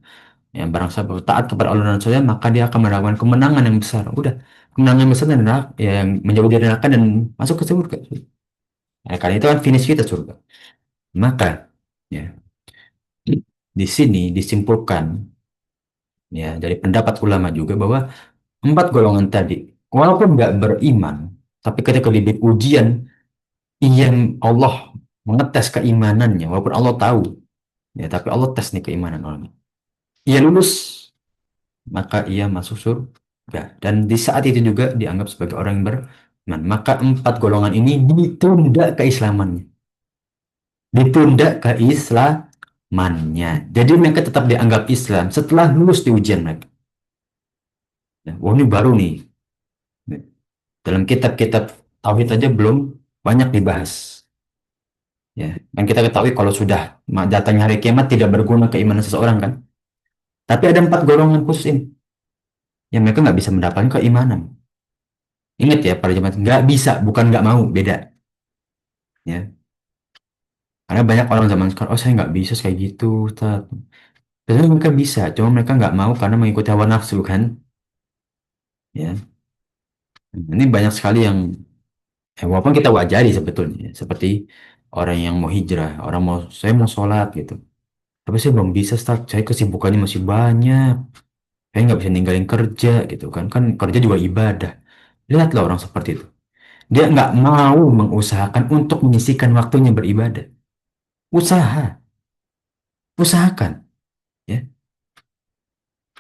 Ya, barang siapa taat kepada Allah dan Rasulnya, maka dia akan mendapatkan kemenangan yang besar. Udah, kemenangan yang besar dan neraka, ya, yang menjauh dari neraka dan masuk ke surga. Ya, karena itu kan finish kita surga. Maka, ya, di sini disimpulkan, ya, dari pendapat ulama juga bahwa empat golongan tadi, walaupun nggak beriman, tapi ketika diberi ujian, yang Allah mengetes keimanannya, walaupun Allah tahu, ya, tapi Allah tes nih keimanan orang. Ia lulus, maka ia masuk surga. Dan di saat itu juga dianggap sebagai orang yang beriman. Maka empat golongan ini ditunda keislamannya. Ditunda keislamannya. Jadi mereka tetap dianggap Islam setelah lulus di ujian mereka. Nah, wah ini baru nih. Dalam kitab-kitab tauhid aja belum banyak dibahas. Ya, dan kita ketahui kalau sudah datangnya hari kiamat tidak berguna keimanan seseorang kan. Tapi ada empat golongan khusus ini yang mereka nggak bisa mendapatkan keimanan. Ingat ya para jemaat, nggak bisa, bukan nggak mau, beda. Ya, karena banyak orang zaman sekarang, oh saya nggak bisa kayak gitu, Ustaz. Sebenarnya mereka bisa, cuma mereka nggak mau karena mengikuti hawa nafsu kan. Ya, ini banyak sekali yang, walaupun kita wajari sebetulnya, seperti orang yang mau hijrah, orang mau, saya mau sholat gitu. Tapi saya belum bisa, Ustaz. Saya kesibukannya masih banyak. Saya nggak bisa ninggalin kerja gitu kan. Kan kerja juga ibadah. Lihatlah orang seperti itu. Dia nggak mau mengusahakan untuk menyisihkan waktunya beribadah. Usaha, usahakan. Ya,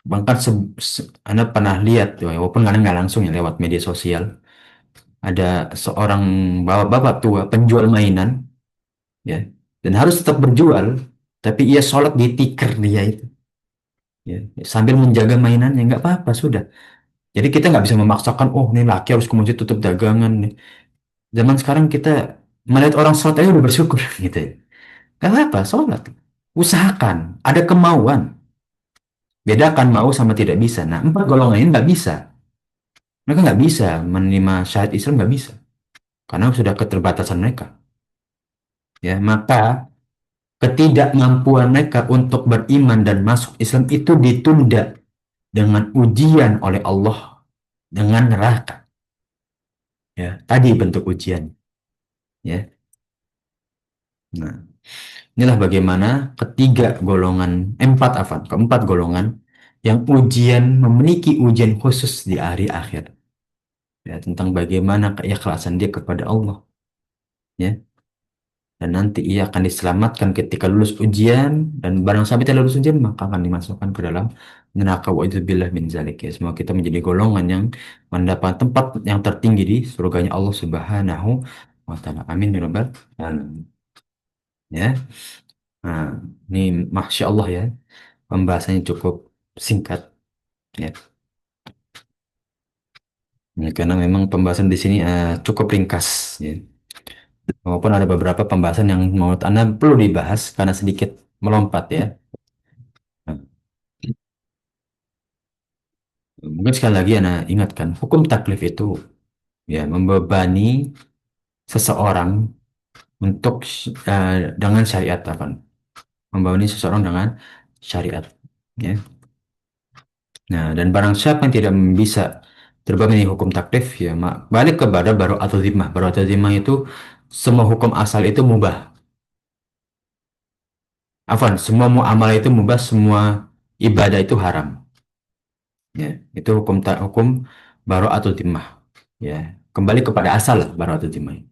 bahkan Anda pernah lihat, ya, walaupun kadang nggak langsung ya lewat media sosial, ada seorang bapak-bapak tua penjual mainan, ya, dan harus tetap berjual, tapi ia sholat di tikar dia itu, ya, sambil menjaga mainannya nggak apa-apa sudah. Jadi kita nggak bisa memaksakan, oh ini laki harus ke masjid tutup dagangan nih. Zaman sekarang kita melihat orang sholat aja udah bersyukur gitu ya. Nggak apa-apa, sholat. Usahakan, ada kemauan. Bedakan mau sama tidak bisa. Nah, empat golongan ini nggak bisa. Mereka nggak bisa menerima syariat Islam, nggak bisa. Karena sudah keterbatasan mereka. Ya, maka ketidakmampuan mereka untuk beriman dan masuk Islam itu ditunda dengan ujian oleh Allah dengan neraka. Ya, tadi bentuk ujian. Ya, nah, inilah bagaimana ketiga golongan, keempat golongan yang memiliki ujian khusus di hari akhir. Ya, tentang bagaimana keikhlasan dia kepada Allah. Ya, dan nanti ia akan diselamatkan ketika lulus ujian dan barang sampai tidak lulus ujian maka akan dimasukkan ke dalam neraka wa billah min zalik ya. Semua kita menjadi golongan yang mendapat tempat yang tertinggi di surganya Allah Subhanahu wa taala. Amin ya rabbal alamin. Ya. Nah, ini Masya Allah ya. Pembahasannya cukup singkat ya. Ya, karena memang pembahasan di sini cukup ringkas ya. Walaupun ada beberapa pembahasan yang menurut Anda perlu dibahas karena sedikit melompat ya. Nah, mungkin sekali lagi Anda ingatkan, hukum taklif itu ya membebani seseorang untuk dengan syariat apa? Membebani seseorang dengan syariat. Ya. Nah, dan barang siapa yang tidak bisa terbebani hukum taklif, ya balik kepada baru atau zimah. Baru atau zimah itu semua hukum asal itu mubah. Afwan, semua muamalah itu mubah, semua ibadah itu haram. Ya, itu hukum baru atau zimah. Ya, kembali kepada asal lah baru atau zimah.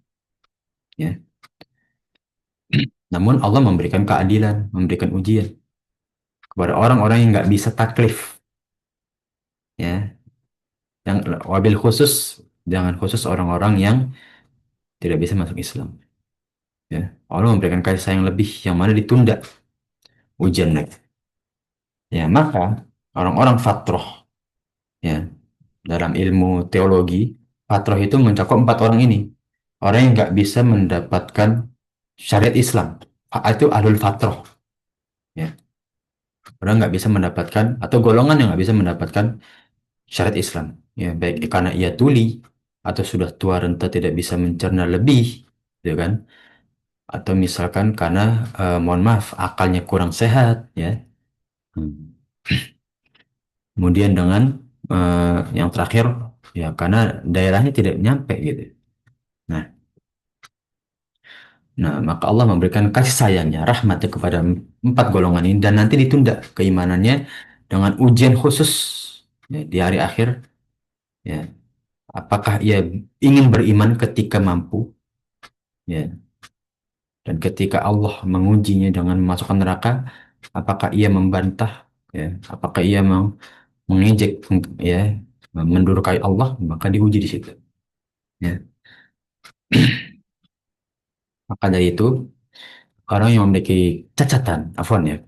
Ya. Namun Allah memberikan keadilan, memberikan ujian kepada orang-orang yang nggak bisa taklif, ya. Yang wabil khusus, jangan khusus orang-orang yang tidak bisa masuk Islam, ya. Allah memberikan kasih sayang lebih yang mana ditunda ujian mereka. Ya, maka orang-orang fatroh, ya, dalam ilmu teologi, fatroh itu mencakup empat orang ini. Orang yang nggak bisa mendapatkan syariat Islam. itu ahlul fatrah, ya. Orang nggak bisa mendapatkan atau golongan yang nggak bisa mendapatkan syariat Islam, ya, baik karena ia tuli atau sudah tua renta tidak bisa mencerna lebih, ya kan? Atau misalkan karena mohon maaf akalnya kurang sehat, ya. Hmm. Kemudian dengan yang terakhir, ya karena daerahnya tidak nyampe gitu. Nah, nah, maka Allah memberikan kasih sayangnya, rahmatnya kepada empat golongan ini dan nanti ditunda keimanannya dengan ujian khusus, ya, di hari akhir, ya. Apakah ia ingin beriman ketika mampu, ya, dan ketika Allah mengujinya dengan memasukkan neraka, apakah ia membantah, ya, apakah ia mengejek, ya, mendurkai Allah, maka diuji di situ, ya. Maka dari itu orang yang memiliki cacatan, afwan ya,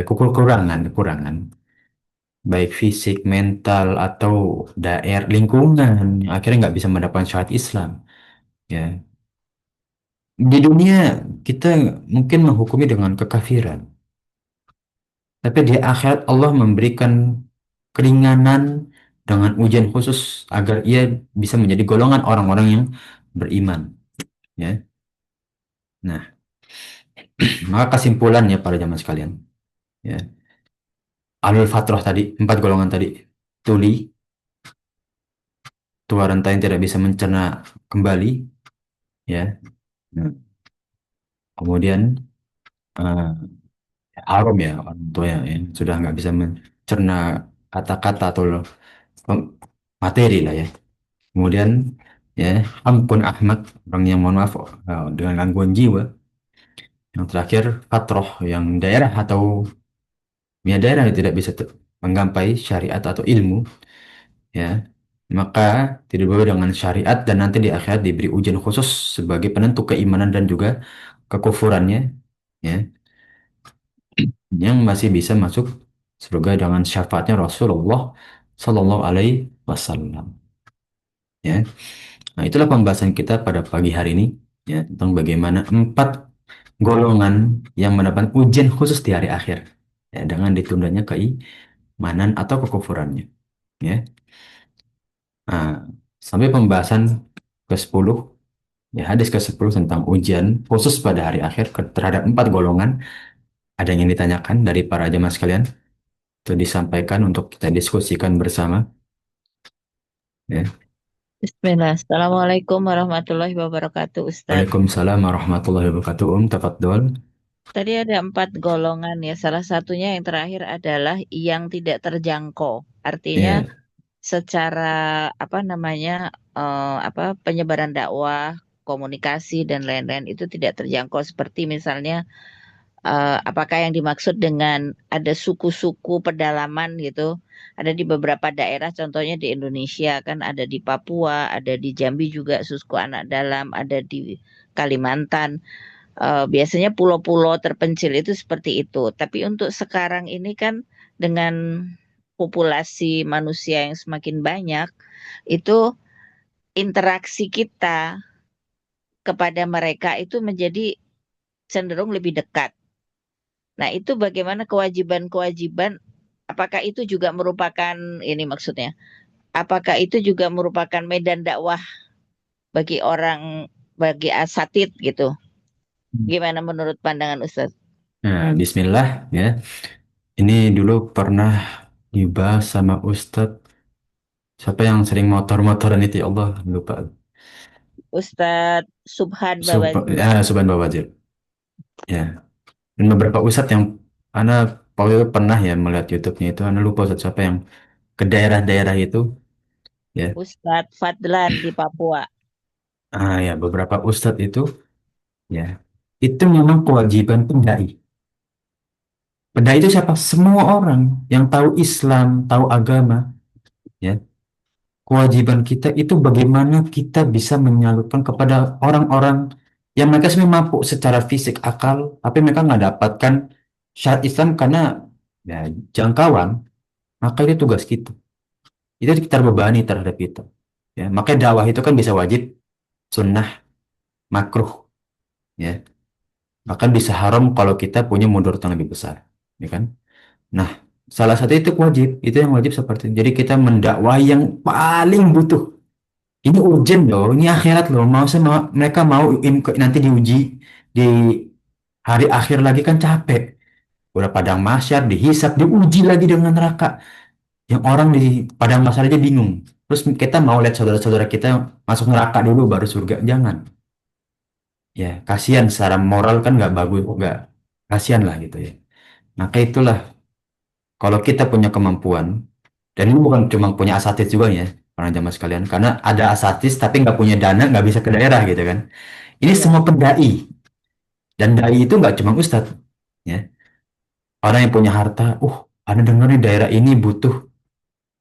kekurangan, baik fisik, mental, atau daerah lingkungan yang akhirnya nggak bisa mendapatkan syariat Islam. Ya, di dunia kita mungkin menghukumi dengan kekafiran, tapi di akhirat Allah memberikan keringanan dengan ujian khusus agar ia bisa menjadi golongan orang-orang yang beriman. Ya, nah, maka kesimpulannya para jamaah sekalian, ya, alul fatrah tadi, empat golongan tadi, tuli, tua renta yang tidak bisa mencerna kembali, ya. Nah, kemudian eh, harum ya orang tua yang sudah nggak bisa mencerna kata-kata atau pem- materi lah, ya. Kemudian, ya, ampun Ahmad, orang yang mohon maaf dengan gangguan jiwa. Yang terakhir fatroh yang daerah atau ya daerah yang tidak bisa menggapai syariat atau ilmu, ya. Maka tidak boleh dengan syariat dan nanti di akhirat diberi ujian khusus sebagai penentu keimanan dan juga kekufurannya, ya, yang masih bisa masuk surga dengan syafaatnya Rasulullah Shallallahu Alaihi Wasallam, ya. Nah, itulah pembahasan kita pada pagi hari ini, ya, tentang bagaimana empat golongan yang mendapat ujian khusus di hari akhir, ya, dengan ditundanya keimanan atau kekufurannya, ya. Nah, sampai pembahasan ke-10, ya, hadis ke-10 tentang ujian khusus pada hari akhir terhadap empat golongan. Ada yang ingin ditanyakan dari para jemaah sekalian? Itu disampaikan untuk kita diskusikan bersama, ya. Bismillah. Assalamualaikum warahmatullahi wabarakatuh, Ustadz. Waalaikumsalam warahmatullahi wabarakatuh. Tafadhol. Tadi ada 4 golongan ya. Salah satunya yang terakhir adalah yang tidak terjangkau. Artinya Ya. secara apa namanya penyebaran dakwah, komunikasi dan lain-lain itu tidak terjangkau. Seperti misalnya apakah yang dimaksud dengan ada suku-suku pedalaman gitu? Ada di beberapa daerah, contohnya di Indonesia kan ada di Papua, ada di Jambi juga suku anak dalam, ada di Kalimantan. Biasanya pulau-pulau terpencil itu seperti itu. Tapi untuk sekarang ini kan dengan populasi manusia yang semakin banyak, itu interaksi kita kepada mereka itu menjadi cenderung lebih dekat. Nah, itu bagaimana kewajiban-kewajiban, apakah itu juga merupakan, ini maksudnya, apakah itu juga merupakan medan dakwah bagi orang, bagi asatid gitu? Gimana menurut pandangan Ustaz? Nah, Bismillah, ya. Ini dulu pernah dibahas sama Ustadz. Siapa yang sering motor-motoran itu, ya Allah, lupa. Ustadz Subhan Babazi. Subhan Bawazir. Ya. Dan beberapa Ustadz yang Ana waktu itu pernah ya melihat YouTube-nya itu, Ana lupa Ustadz siapa yang ke daerah-daerah itu, ya. Ustadz Fadlan di Papua. Ya, beberapa Ustadz itu, ya, itu memang kewajiban pendai. Pendai itu siapa? Semua orang yang tahu Islam, tahu agama, ya. Kewajiban kita itu bagaimana kita bisa menyalurkan kepada orang-orang yang mereka sebenarnya mampu secara fisik akal, tapi mereka nggak dapatkan syariat Islam karena, ya, jangkauan. Maka itu tugas kita. Itu kita bebani terhadap kita. Ya, makanya dakwah itu kan bisa wajib, sunnah, makruh. Ya, Bahkan bisa haram kalau kita punya mudarat yang lebih besar, ya kan? Nah, salah satu itu wajib, itu yang wajib seperti itu. Jadi kita mendakwai yang paling butuh. Ini urgent loh, ini akhirat loh. Mereka mau nanti diuji di hari akhir lagi kan capek. Udah padang mahsyar, dihisap, diuji lagi dengan neraka. Yang orang di padang mahsyar aja bingung. Terus kita mau lihat saudara-saudara kita masuk neraka dulu baru surga. Jangan. Ya, kasihan secara moral kan nggak bagus, nggak kasihan lah gitu ya. Maka itulah kalau kita punya kemampuan, dan ini bukan cuma punya asatid juga ya, para jamaah sekalian, karena ada asatid tapi nggak punya dana, nggak bisa ke daerah gitu kan. Ini Iya, semua pendai, dan dai itu nggak cuma ustadz, ya. Orang yang punya harta, Anda dengar nih daerah ini butuh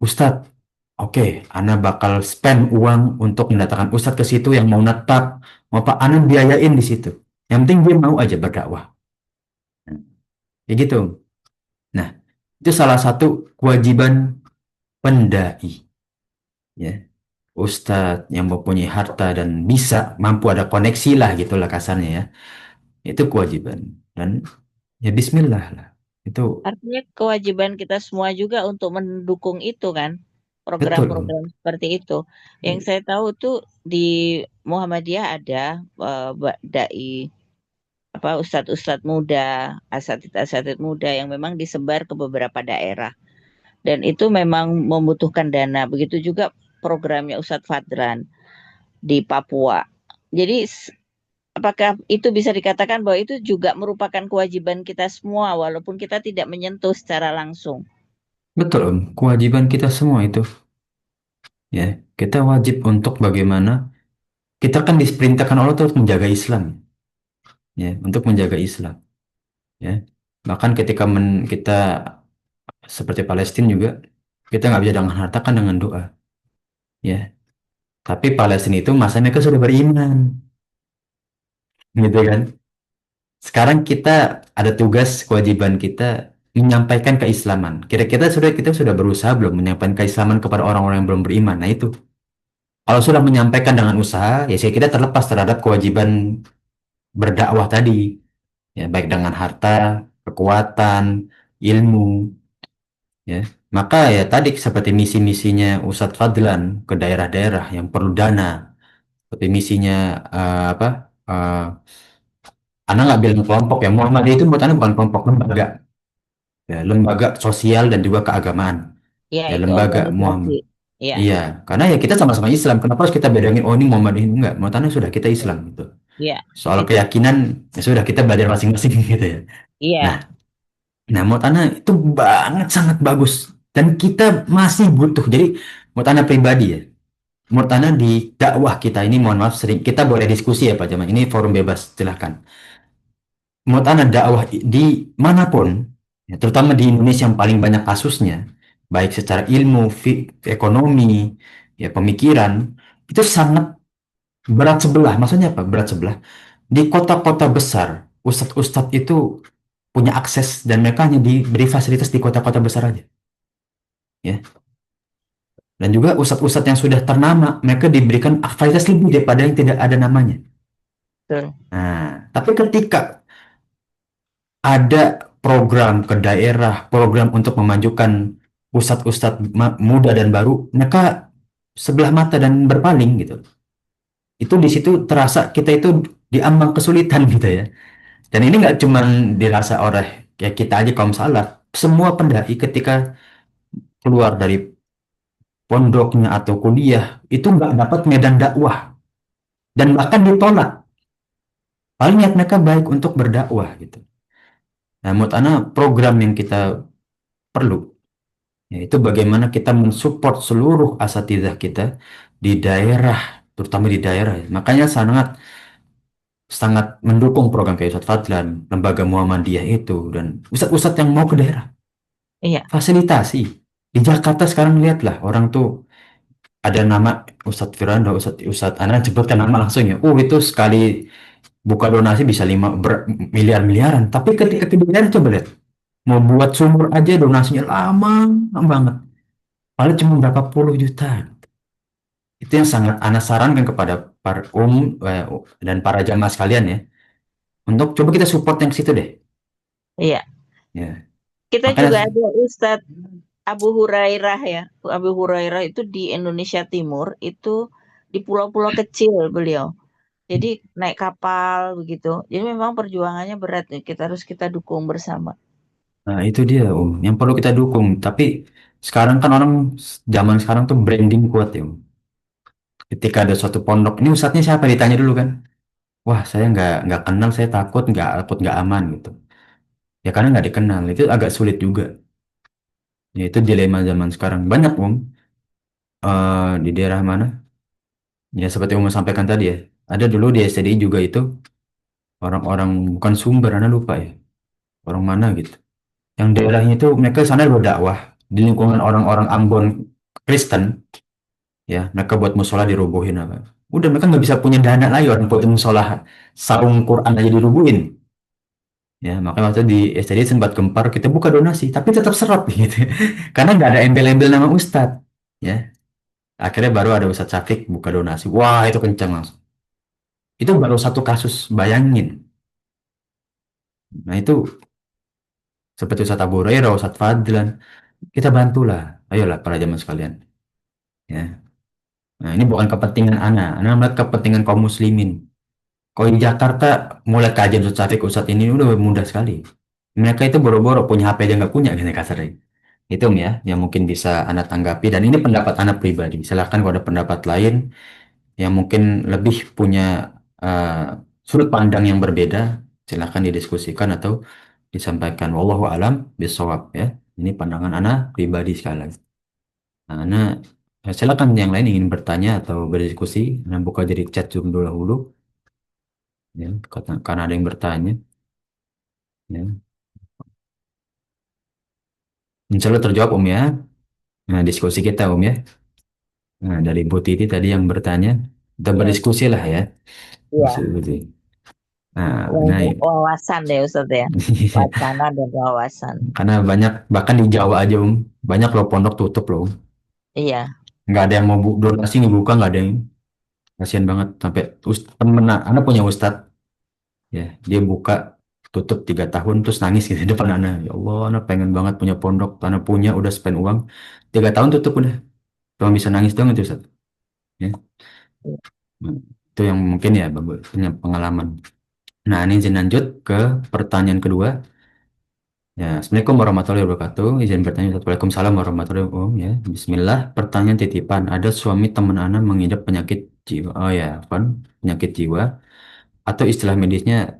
ustadz. Oke, Anda bakal spend uang untuk mendatangkan ustadz ke situ yang mau netap, mau apa, Anda biayain di situ. Yang penting dia mau aja berdakwah. Ya gitu. Nah, itu salah satu kewajiban pendai, ya. Ustadz yang mempunyai harta dan bisa mampu ada koneksi lah gitulah kasarnya ya. Itu kewajiban. Dan ya Bismillah lah. Itu artinya kewajiban kita semua juga untuk mendukung itu kan, betul. program-program seperti itu. Yang saya tahu tuh di Muhammadiyah ada dai apa ustadz-ustadz muda, asatid-asatid muda yang memang disebar ke beberapa daerah. Dan itu memang membutuhkan dana. Begitu juga programnya Ustadz Fadran di Papua. Jadi apakah itu bisa dikatakan bahwa itu juga merupakan kewajiban kita semua walaupun kita tidak menyentuh secara langsung? Betul, Om. Kewajiban kita semua itu. Ya, kita wajib untuk bagaimana kita kan diperintahkan Allah tuh untuk menjaga Islam, ya, untuk menjaga Islam, ya. Bahkan ketika kita seperti Palestina juga, kita nggak bisa dengan harta kan dengan doa, ya. Tapi Palestina itu masa mereka sudah beriman, gitu kan. Sekarang kita ada tugas kewajiban kita menyampaikan keislaman. Kira-kira kita sudah berusaha belum menyampaikan keislaman kepada orang-orang yang belum beriman. Nah itu. Kalau sudah menyampaikan dengan usaha, ya saya kita terlepas terhadap kewajiban berdakwah tadi. Ya, baik dengan harta, kekuatan, ilmu, ya. Maka ya tadi seperti misi-misinya Ustadz Fadlan ke daerah-daerah yang perlu dana, seperti misinya apa? eh, Anda nggak bilang kelompok ya, Muhammadiyah itu buat Anda bukan kelompok, lembaga. Ya, lembaga sosial dan juga keagamaan. Ya, Ya, itu lembaga organisasi. Muhammad. Ya, Iya, karena ya kita sama-sama Islam. Kenapa harus kita bedain, oh ini Muhammadiyah enggak? Menurut Anda sudah kita Islam gitu. ya, Soal itu. keyakinan ya sudah kita belajar masing-masing gitu ya. Nah, Iya, nah menurut Anda itu banget sangat bagus dan kita masih butuh. Jadi menurut Anda pribadi ya, menurut Anda di dakwah kita ini mohon maaf sering kita boleh diskusi ya Pak Jamal. Ini forum bebas, silahkan. Menurut Anda dakwah di manapun, ya, terutama di Indonesia yang paling banyak kasusnya, baik secara ilmu, ekonomi, ya pemikiran, itu sangat berat sebelah. Maksudnya apa? Berat sebelah. Di kota-kota besar, ustadz-ustadz itu punya akses dan mereka hanya diberi fasilitas di kota-kota besar aja. Ya. Dan juga ustadz-ustadz yang sudah ternama, mereka diberikan fasilitas lebih daripada yang tidak ada namanya. betul. Nah, tapi ketika ada program ke daerah, program untuk memajukan ustadz-ustadz muda dan baru, mereka sebelah mata dan berpaling gitu. Itu di situ terasa kita itu diambang kesulitan gitu ya. Dan ini nggak cuma dirasa oleh ya kita aja kaum salaf, semua pendai ketika keluar dari pondoknya atau kuliah itu nggak dapat medan dakwah dan bahkan ditolak. Paling niat mereka baik untuk berdakwah gitu. Nah, menurut Ana program yang kita perlu yaitu bagaimana kita mensupport seluruh asatidzah kita di daerah, terutama di daerah. Makanya sangat sangat mendukung program kayak Ustadz Fadlan, lembaga Muhammadiyah itu dan ustadz-ustadz yang mau ke daerah. Iya, Fasilitasi. Di Jakarta sekarang lihatlah orang tuh ada nama Ustadz Firanda, Ustadz Anda sebutkan nama langsung ya. Itu sekali buka donasi bisa miliar-miliaran. Tapi ketika ke daerah coba lihat. Mau buat sumur aja donasinya lama banget. Paling cuma berapa puluh juta. Itu yang sangat Ana sarankan kepada para dan para jamaah sekalian ya. Untuk coba kita support yang situ deh. Iya, Ya, kita makanya juga ada Ustadz Abu Hurairah ya. Abu Hurairah itu di Indonesia Timur, itu di pulau-pulau kecil beliau. Jadi naik kapal begitu. Jadi memang perjuangannya berat nih. Kita dukung bersama. nah itu dia yang perlu kita dukung. Tapi sekarang kan orang zaman sekarang tuh branding kuat ya. Ketika ada suatu pondok, ini ustadznya siapa ditanya dulu kan? Wah saya nggak kenal, saya takut nggak aman gitu. Ya karena nggak dikenal itu agak sulit juga. Ya itu dilema zaman sekarang. Banyak di daerah mana? Ya seperti Umar sampaikan tadi ya. Ada dulu di STDI juga itu orang-orang bukan Sumber, Anda lupa ya. Orang mana gitu. Yang daerahnya itu mereka sana berdakwah di lingkungan orang-orang Ambon Kristen. Ya mereka buat musola dirobohin apa. Udah mereka nggak bisa punya dana lagi orang buat musola. Sarung Quran aja dirubuhin. Ya makanya waktu di STDI sempat gempar kita buka donasi tapi tetap serap gitu. Karena nggak ada embel-embel nama Ustadz. Ya akhirnya baru ada Ustadz Syafiq buka donasi. Wah itu kenceng langsung. Itu baru satu kasus, bayangin. Nah itu seperti Ustadz Abu Hurairah, Ustadz Fadlan, kita bantulah. Ayolah para jamaah sekalian. Ya. Nah ini bukan kepentingan Ana melihat kepentingan kaum muslimin. Kalau di Jakarta mulai kajian Ustadz Syafiq, Ustadz ini udah mudah sekali. Mereka itu boro-boro punya HP aja nggak punya gitu kasarnya. Itu ya, yang mungkin bisa Anda tanggapi. Dan ini pendapat Anda pribadi. Silahkan kalau ada pendapat lain yang mungkin lebih punya sudut pandang yang berbeda, silahkan didiskusikan atau disampaikan. Wallahu alam bisawab ya. Ini pandangan Ana pribadi sekali lagi. Nah, Ana silakan yang lain ingin bertanya atau berdiskusi. Ana buka jadi chat Zoom dulu ya, karena ada yang bertanya ya. Insya Allah terjawab Om ya. Nah, diskusi kita Om ya. Nah, dari Bu Titi tadi yang bertanya, kita Iya, berdiskusi lah ya. iya. Diskusi. Nah, Wawasan deh Ustadz ya. Wacana dan wawasan. karena banyak bahkan di Jawa aja banyak loh pondok tutup loh. Iya. Nggak ada yang mau donasi ngebuka, nggak ada yang, kasihan banget sampai temen anak punya ustadz ya, dia buka tutup 3 tahun terus nangis gitu di depan anak. Ya Allah anak pengen banget punya pondok, anak punya udah spend uang 3 tahun tutup udah, cuma bisa nangis doang itu ustadz ya. Nah, itu yang mungkin ya punya pengalaman. Nah ini izin lanjut ke pertanyaan kedua. Ya, Assalamualaikum warahmatullahi wabarakatuh. Izin bertanya, Waalaikumsalam warahmatullahi wabarakatuh. Ya, Bismillah. Pertanyaan titipan. Ada suami teman Ana mengidap penyakit jiwa. Oh ya, kan? Penyakit jiwa. Atau istilah medisnya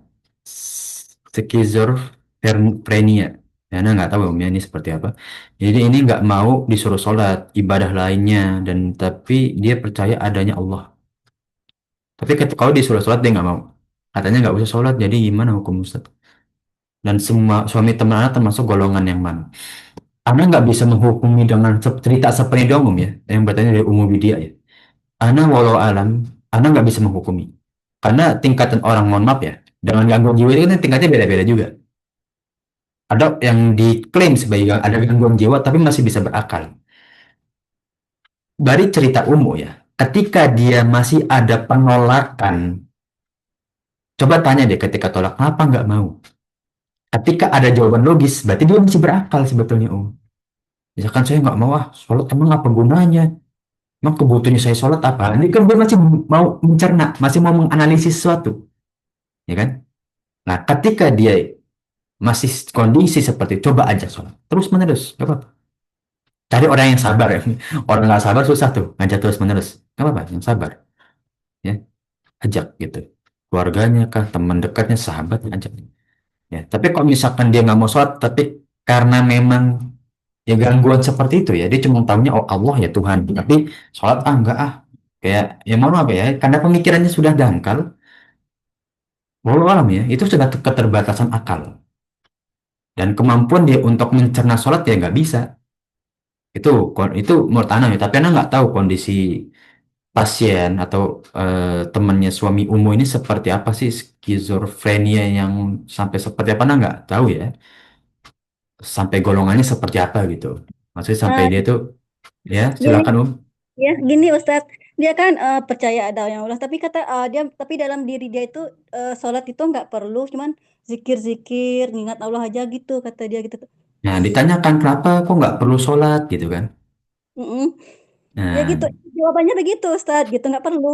skizofrenia. Ya, Ana nggak tahu Om ya ini seperti apa. Jadi ini nggak mau disuruh sholat, ibadah lainnya. Dan tapi dia percaya adanya Allah. Tapi kalau disuruh sholat dia nggak mau. Katanya nggak usah sholat, jadi gimana hukum Ustaz? Dan semua suami teman Ana termasuk golongan yang mana? Anda nggak bisa menghukumi dengan cerita seperti itu umum ya, yang bertanya dari umum dia ya. Anda walau alam, Anda nggak bisa menghukumi. Karena tingkatan orang, mohon maaf ya, dengan gangguan jiwa itu kan tingkatnya beda-beda juga. Ada yang diklaim sebagai ada gangguan jiwa tapi masih bisa berakal. Dari cerita umum ya, ketika dia masih ada penolakan, coba tanya deh ketika tolak, kenapa nggak mau? Ketika ada jawaban logis, berarti dia masih berakal sebetulnya Om. Misalkan saya nggak mau sholat emang apa gunanya? Emang kebutuhannya saya sholat apa? Ini kan dia masih mau mencerna, masih mau menganalisis sesuatu, ya kan? Nah, ketika dia masih kondisi seperti itu, coba aja sholat. Terus menerus, gak apa-apa. Cari orang yang sabar ya. Orang nggak sabar susah tuh, ngajak terus menerus. Gak apa-apa, yang sabar. Ya, ajak gitu. Keluarganya kah, teman dekatnya, sahabat, ajak. Ya, tapi kalau misalkan dia nggak mau sholat, tapi karena memang ya gangguan seperti itu ya, dia cuma tahunya oh Allah ya Tuhan. Tapi sholat enggak kayak ya mohon maaf ya, karena pemikirannya sudah dangkal. Walau alam ya, itu sudah keterbatasan akal. Dan kemampuan dia untuk mencerna sholat ya nggak bisa. Itu menurut Ana ya. Tapi Ana nggak tahu kondisi pasien atau temannya suami Umu ini seperti apa sih skizofrenia yang sampai seperti apa Ana nggak tahu ya. Sampai golongannya seperti apa gitu. Maksudnya sampai Eh, dia tuh ya Gini, silakan gini Ustadz. Dia kan percaya ada yang Allah, tapi kata dia, tapi dalam diri dia itu sholat itu nggak perlu, cuman zikir-zikir, ngingat Allah aja gitu kata dia gitu. Nah, ditanyakan kenapa kok nggak perlu sholat gitu kan. Mm-mm. Ya Nah, gitu, jawabannya begitu Ustaz, gitu nggak perlu,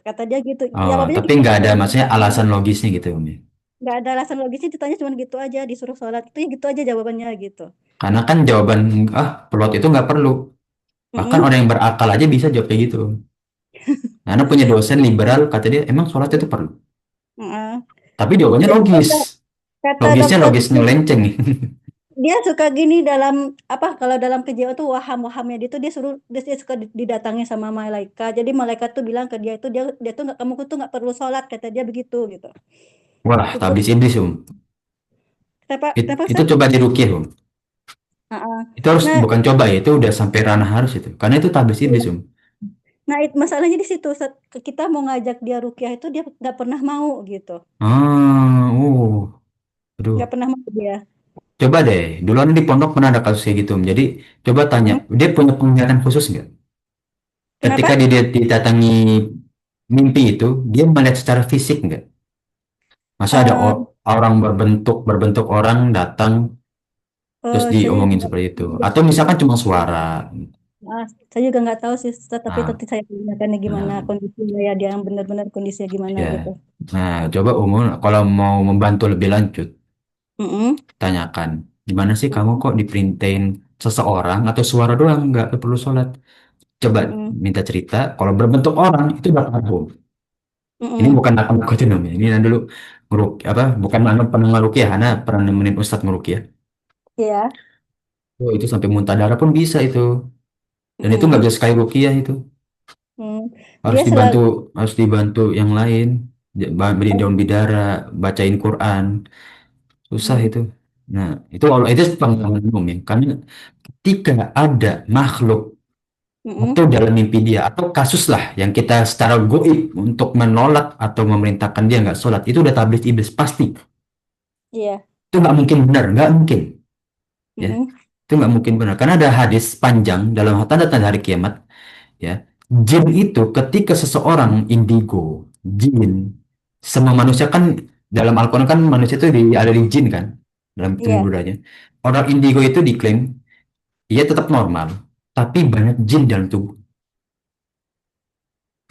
kata dia gitu. oh, Jawabannya tapi gitu, nggak ada nggak maksudnya alasan logisnya gitu Om ya. nggak ada alasan logisnya, ditanya cuma gitu aja, disuruh sholat itu ya gitu aja jawabannya gitu. Karena kan jawaban pelot itu nggak perlu. Bahkan Mm-mm. orang yang berakal aja bisa jawab kayak gitu. Karena punya dosen liberal kata dia emang sholat itu perlu. Mm-mm. Tapi jawabannya Dia logis. kata Logisnya dokter, logisnya lenceng nih. dia suka gini dalam apa, kalau dalam kejiwaan tuh waham-wahamnya dia tuh, dia suka didatangi sama malaikat, jadi malaikat tuh bilang ke dia itu, dia tuh nggak, kamu tuh nggak perlu sholat kata dia begitu gitu. Wah, Itu tabis iblis Om. kenapa kenapa Itu Ustaz? coba dirukyah Om. Heeh. Itu harus Nah, bukan coba ya, itu udah sampai ranah harus itu. Karena itu tabis iblis iya. Om. Nah, masalahnya di situ Ustaz. Kita mau ngajak dia rukyah itu dia nggak pernah mau gitu, Aduh. nggak pernah mau dia. Coba deh, duluan di pondok pernah ada kasus kayak gitu Om. Jadi coba tanya, Mm-mm. dia punya penglihatan khusus nggak? Ketika Kenapa? dia didatangi mimpi itu, dia melihat secara fisik nggak? Masa ada Eh, orang berbentuk berbentuk orang datang terus saya juga diomongin nggak, seperti itu? Atau misalkan cuma suara? saya juga nggak tahu sih Ustaz, tapi Nah, nanti saya tanyakan gimana nah, kondisinya ya, dia yang benar-benar kondisinya gimana ya. gitu. Nah, coba umum kalau mau membantu lebih lanjut, Mm-mm. tanyakan gimana sih kamu Mm-mm. kok diperintahin seseorang atau suara doang nggak perlu sholat? Coba Mm-mm. minta cerita. Kalau berbentuk orang itu udah tabu. Ini Mm-mm. bukan nakal nakutin namanya. Ini dulu ngeruk apa? Bukan anak pernah ngeruk ya, Hana pernah nemenin Ustadz ngeruk ya. Iya. Oh, itu sampai muntah darah pun bisa itu. Dan itu nggak Mm-mm. bisa sekali rukiah itu. Mm. Harus Dia dibantu, selalu, harus dibantu yang lain. Beri daun bidara, bacain Quran. Susah mm, itu. Nah, itu kalau itu pengalaman umum ya. Karena ketika ada makhluk mm-mm. atau dalam mimpi dia atau kasus lah yang kita secara goib untuk menolak atau memerintahkan dia nggak sholat itu udah tablis iblis pasti. Iya. Itu nggak mungkin benar, nggak mungkin. Ya, Mm-mm. itu nggak mungkin benar. Karena ada hadis panjang dalam tanda-tanda hari kiamat. Ya, jin itu ketika seseorang indigo, jin, semua manusia kan dalam Al-Quran kan manusia itu ada di jin kan dalam Iya. tumbuh orang indigo itu diklaim ia tetap normal, tapi banyak jin dalam tubuh.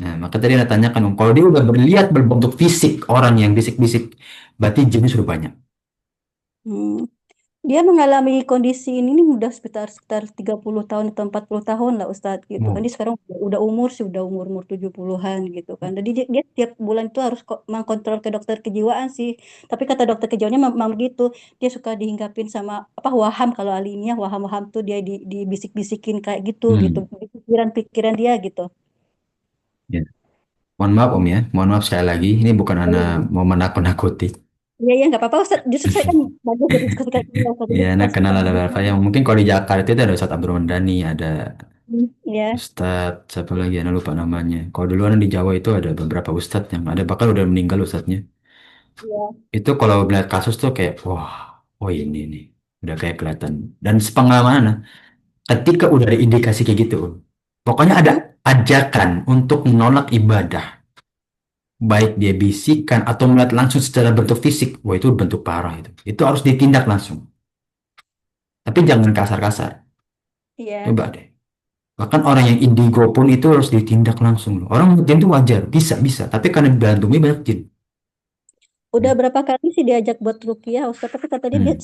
Nah, maka tadi anda tanyakan, kalau dia udah berlihat berbentuk fisik orang yang bisik-bisik, berarti jinnya sudah banyak. Mm. Dia mengalami kondisi ini nih udah sekitar sekitar 30 tahun atau 40 tahun lah Ustadz gitu kan. Wow. Dia sekarang udah umur sih, udah umur 70-an gitu kan. Jadi dia tiap bulan itu harus mengkontrol ke dokter kejiwaan sih. Tapi kata dokter kejiwaannya memang begitu. Dia suka dihinggapin sama apa waham, kalau alinya waham-waham tuh dia dibisik-bisikin kayak gitu gitu. Hmm. Pikiran-pikiran dia gitu. Ya. Mohon maaf Om ya, mohon maaf sekali lagi, ini bukan anak mau menakut-nakuti. Iya, iya, nggak apa-apa Ustadz. Justru saya kan bagus dari diskusi kayak gini Ustadz. Jadi Ya, kita anak kenal ada berapa yang mungkin kalau di Jakarta itu ada Ustadz Abdul Mandani, ada ya, Ustadz siapa lagi, Anda lupa namanya. Kalau dulu di Jawa itu ada beberapa Ustadz yang ada bahkan udah meninggal Ustadznya. ya. Itu kalau melihat kasus tuh kayak wah, oh ini nih udah kayak kelihatan. Dan sepengalaman ketika udah ada indikasi kayak gitu, pokoknya ada Mm-mm. ajakan untuk menolak ibadah, baik dia bisikan atau melihat langsung secara bentuk fisik, wah itu bentuk parah itu. Itu harus ditindak langsung. Tapi jangan kasar-kasar. Iya. Coba deh. Bahkan orang yang indigo pun itu harus ditindak langsung loh. Orang jin itu wajar, bisa bisa. Tapi karena berantumnya banyak jin. Udah berapa kali sih diajak buat rukiah Ustaz, tapi kata dia, Hmm.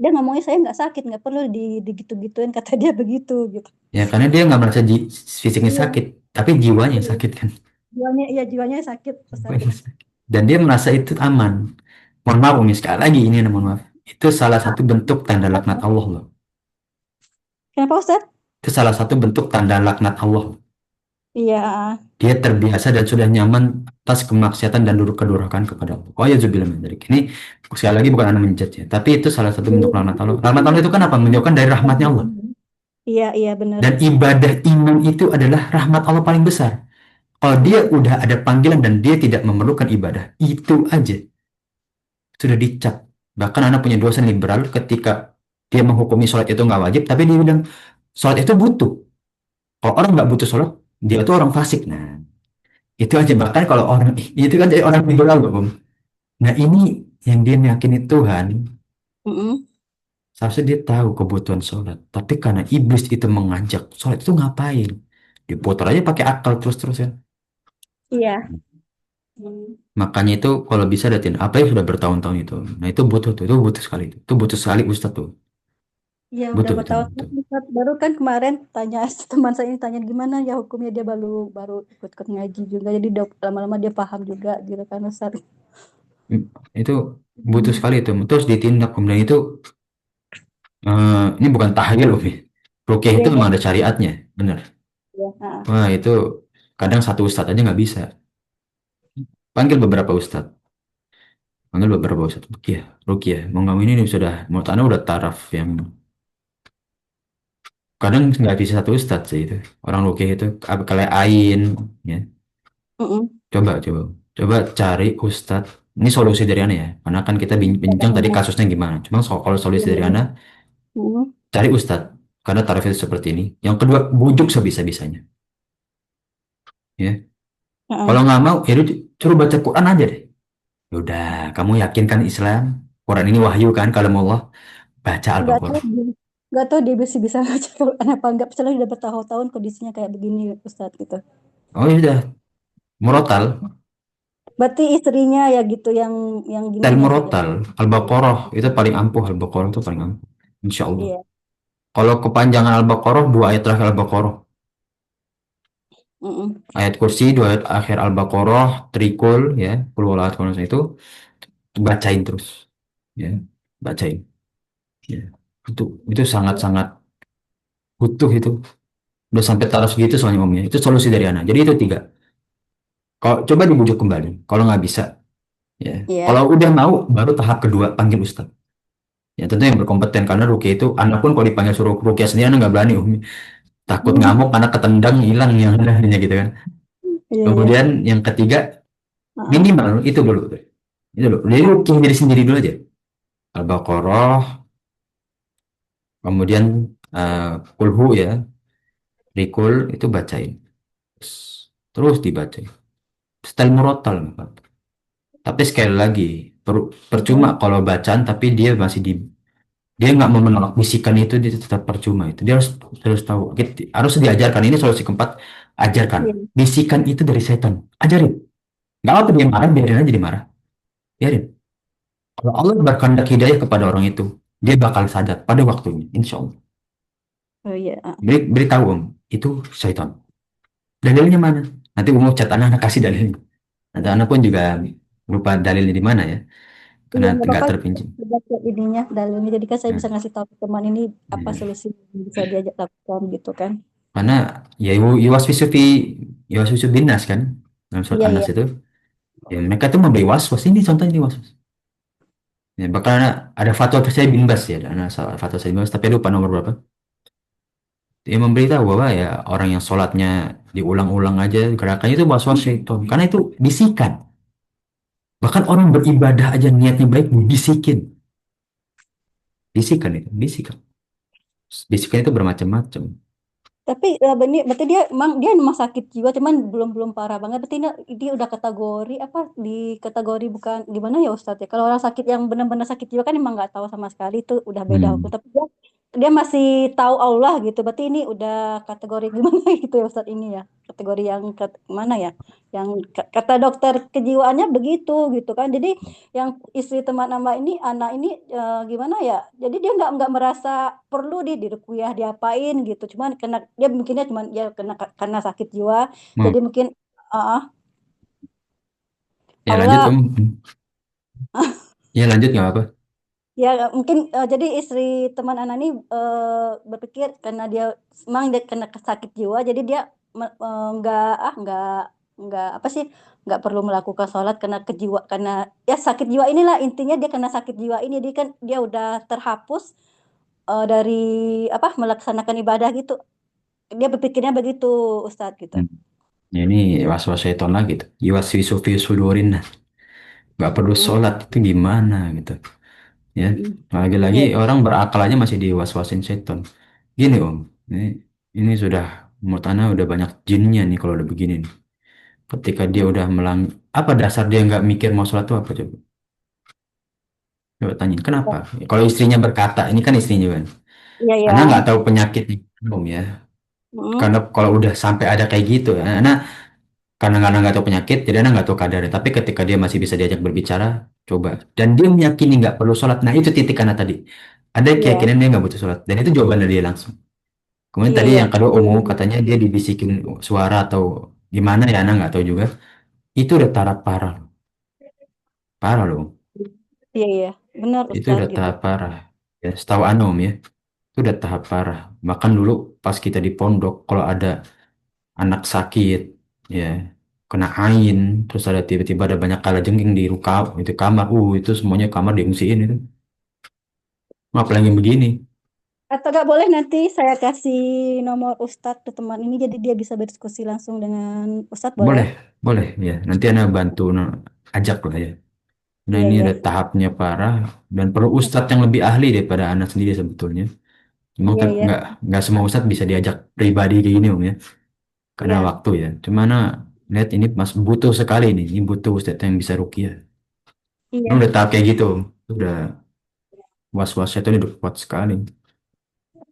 dia ngomongnya saya nggak sakit, nggak perlu digitu-gituin kata dia begitu gitu. Ya karena dia nggak merasa fisiknya Iya, sakit, tapi jiwanya yang iya. sakit kan. Jiwanya, iya jiwanya sakit Ustaz. Jiwanya sakit. Dan dia merasa itu aman. Mohon maaf Umi, sekali lagi ini mohon maaf. Itu salah satu bentuk tanda laknat Allah loh. Kenapa Ustaz? Itu salah satu bentuk tanda laknat Allah. Iya, Dia terbiasa dan sudah nyaman atas kemaksiatan dan kedurhakaan kepada Allah. Oh ya zubillah min dzalik. Ini sekali lagi bukan anda menjudge ya, tapi itu salah satu bentuk laknat Allah. Laknat Allah itu kan apa? Menjauhkan dari rahmatnya Allah. iya, iya benar. Dan ibadah iman itu adalah rahmat Allah paling besar. Kalau dia Iya, udah ada panggilan dan dia tidak memerlukan ibadah, itu aja sudah dicap. Bahkan anak punya dosen liberal ketika dia menghukumi sholat itu nggak wajib, tapi dia bilang sholat itu butuh. Kalau orang nggak butuh sholat, dia tuh orang fasik. Nah, itu aja bahkan kalau orang itu kan jadi orang liberal loh, Om. Nah, ini yang dia meyakini Tuhan, Mm-mm. seharusnya dia tahu kebutuhan sholat. Tapi karena iblis itu mengajak sholat itu ngapain? Diputar aja pakai akal terus-terusan. Iya. Hmm. Makanya itu kalau bisa datin apa yang sudah bertahun-tahun itu. Nah, itu butuh tuh, itu butuh sekali. Itu butuh sekali Ustadz tuh. Iya, udah Butuh, betul, bertahun-tahun betul. Ustaz. Baru kan kemarin tanya teman saya ini tanya gimana ya hukumnya, dia baru baru ikut ngaji juga. Jadi lama-lama dia paham juga gitu kan Ustaz. Hmm, Itu butuh Hmm. sekali itu. Terus ditindak kemudian itu ini bukan tahlil loh, Fi. Ruqyah Iya, itu iya, memang ada syariatnya, benar. iya. Ah. Wah, itu kadang satu ustadz aja nggak bisa. Panggil beberapa ustadz. Panggil beberapa ustadz. Ruqyah, Ruqyah. Mau nggak mau ini sudah, menurut Anda udah taraf yang kadang nggak bisa satu ustadz sih itu. Orang Ruqyah itu apa kayak Ain, ya. Mm-mm. Coba, coba. Coba cari ustadz. Ini solusi dari Anda ya. Karena kan kita bincang tadi kasusnya gimana. Cuma kalau solusi Iya, dari iya. Anda, Mm-mm. cari ustadz. Karena tarif itu seperti ini. Yang kedua, bujuk sebisa-bisanya. Ya. Kalau Ah. nggak mau, ya udah suruh baca Quran aja deh. Ya udah, kamu yakin kan Islam? Quran ini wahyu kan kalau Allah baca Nggak tahu Al-Baqarah. dia, nggak tahu dia bisa bisa baca Quran apa enggak. Soalnya udah bertahun-tahun kondisinya kayak begini Ustaz gitu. Oh ya udah, murotal, Berarti istrinya ya gitu yang tel gimana Ustaz ya? murotal, Al-Baqarah itu paling ampuh, Al-Baqarah itu paling ampuh. Insya Allah. Iya. Kalau kepanjangan Al-Baqarah, dua ayat terakhir Al-Baqarah. Mm-mm. Ayat kursi, dua ayat akhir Al-Baqarah, trikul, ya, qul huwallahu ahad, itu bacain terus. Ya, bacain. Ya. Itu sangat-sangat butuh itu. Udah sampai taraf segitu soalnya omnya. Itu solusi dari anak. Jadi itu tiga. Kalau coba dibujuk kembali. Kalau nggak bisa, ya. Iya. Kalau udah mau, baru tahap kedua panggil ustaz. Ya tentu yang berkompeten karena Ruki itu anak pun kalau dipanggil suruh Ruki sendiri anak nggak berani, Umi. Takut ngamuk, anak ketendang hilang yang lainnya gitu kan. Iya, iya. Kemudian yang ketiga Ah. minimal itu dulu. Itu dulu. Jadi Ruki diri sendiri dulu aja. Al-Baqarah, kemudian Kulhu ya, Rikul itu bacain. Terus dibacain. Style murotal. Tapi sekali lagi, percuma Mm-mm. kalau bacaan tapi dia masih di dia nggak mau menolak bisikan itu dia tetap percuma itu dia harus tahu harus diajarkan ini solusi keempat ajarkan Iya. bisikan itu dari setan ajarin nggak apa dia marah biarin aja dia marah biarin kalau Allah berkehendak hidayah kepada orang itu dia bakal sadar pada waktunya insya Allah Oh iya. Ah. beritahu om itu setan dalilnya mana nanti mau cat anak kasih dalilnya nanti anak pun juga lupa dalilnya di mana ya Iya karena nggak nggak apa-apa. terpinci. Coba ke ininya dalilnya. Jadi kan saya Nah, bisa ngasih tahu ke teman ini apa ya. solusi yang bisa diajak lakukan gitu kan. Karena ya Yuwaswisu binas kan dalam surat Iya, Anas iya. itu ya mereka tuh memberi waswas ini contohnya ini waswas ya, bahkan ada fatwa saya bin Bas ya ada fatwa saya bin Bas tapi lupa nomor berapa dia memberitahu bahwa ya orang yang sholatnya diulang-ulang aja gerakannya itu waswas syaitan karena itu bisikan bahkan orang beribadah aja niatnya baik dibisikin bisikan itu bisikan bisikan itu bermacam-macam. Tapi berarti dia emang sakit jiwa, cuman belum belum parah banget. Berarti dia udah kategori apa, di kategori bukan gimana ya Ustadz ya? Kalau orang sakit yang benar-benar sakit jiwa kan emang nggak tahu sama sekali, itu udah beda hukum. Hmm. Tapi dia masih tahu Allah gitu. Berarti ini udah kategori gimana gitu ya Ustadz ini ya? Kategori yang mana ya? Yang kata dokter kejiwaannya begitu gitu kan. Jadi yang istri teman nama ini anak ini gimana ya, jadi dia nggak merasa perlu diruqyah diapain gitu, cuman kena dia mungkinnya cuman ya kena karena sakit jiwa, Hmm. jadi mungkin uh, Ya lanjut Allah om. Ya lanjut nggak apa. ya mungkin jadi istri teman anak ini berpikir karena dia memang dia kena sakit jiwa, jadi dia nggak apa sih, nggak perlu melakukan sholat karena kejiwa, karena ya sakit jiwa inilah intinya, dia kena sakit jiwa ini dia kan dia udah terhapus dari apa melaksanakan ibadah gitu, dia berpikirnya begitu Ustadz gitu. Hmm. Ya, ini was-was syaitan lagi tuh. Yuwaswisu fi sudurin. Nggak perlu Mm-mm. sholat itu gimana gitu ya Mm-mm. lagi-lagi Iya. orang berakal aja masih diwaswasin setan gini om ini sudah menurut Ana udah banyak jinnya nih kalau udah begini nih. Ketika dia Hmm. udah apa dasar dia nggak mikir mau sholat tuh apa coba? Coba tanyain kenapa? Kalau istrinya berkata, ini kan istrinya kan. Iya, ya. Ana nggak tahu penyakitnya belum ya. Hmm. Karena kalau udah sampai ada kayak gitu, ya, Ana karena nggak tahu penyakit, jadi Ana nggak tahu kadarnya. Tapi ketika dia masih bisa diajak berbicara, coba. Dan dia meyakini nggak perlu sholat. Nah itu titik Ana tadi. Ada Iya, keyakinan dia nggak butuh sholat. Dan itu jawaban dari dia langsung. Kemudian iya, tadi iya. yang kedua umum katanya dia dibisikin suara atau gimana ya Ana nggak tahu juga. Itu udah taraf parah, parah loh. Iya, iya. Benar Itu Ustadz udah gitu. tahap parah. Ya, setahu Ana Om ya, itu udah tahap parah. Bahkan dulu pas kita di pondok, kalau ada anak sakit, ya kena ain, terus ada tiba-tiba ada banyak kalajengking di itu kamar, itu semuanya kamar diungsiin itu. Apalagi yang begini, Atau nggak boleh nanti saya kasih nomor Ustadz ke teman ini jadi dia bisa berdiskusi langsung dengan Ustadz boleh? boleh, boleh ya. Nanti Ana bantu ajak lah ya. Nah Iya, ini iya. ada tahapnya parah dan perlu ustadz yang lebih ahli daripada anak sendiri sebetulnya. Cuma Iya, kan iya. nggak semua ustadz bisa diajak pribadi kayak gini om ya, karena Iya. waktu ya. Cuman lihat ini mas butuh sekali nih, ini butuh ustadz yang bisa rukiah. Ini Iya. udah tahap kayak gitu, Om. Udah was-wasnya itu udah kuat sekali.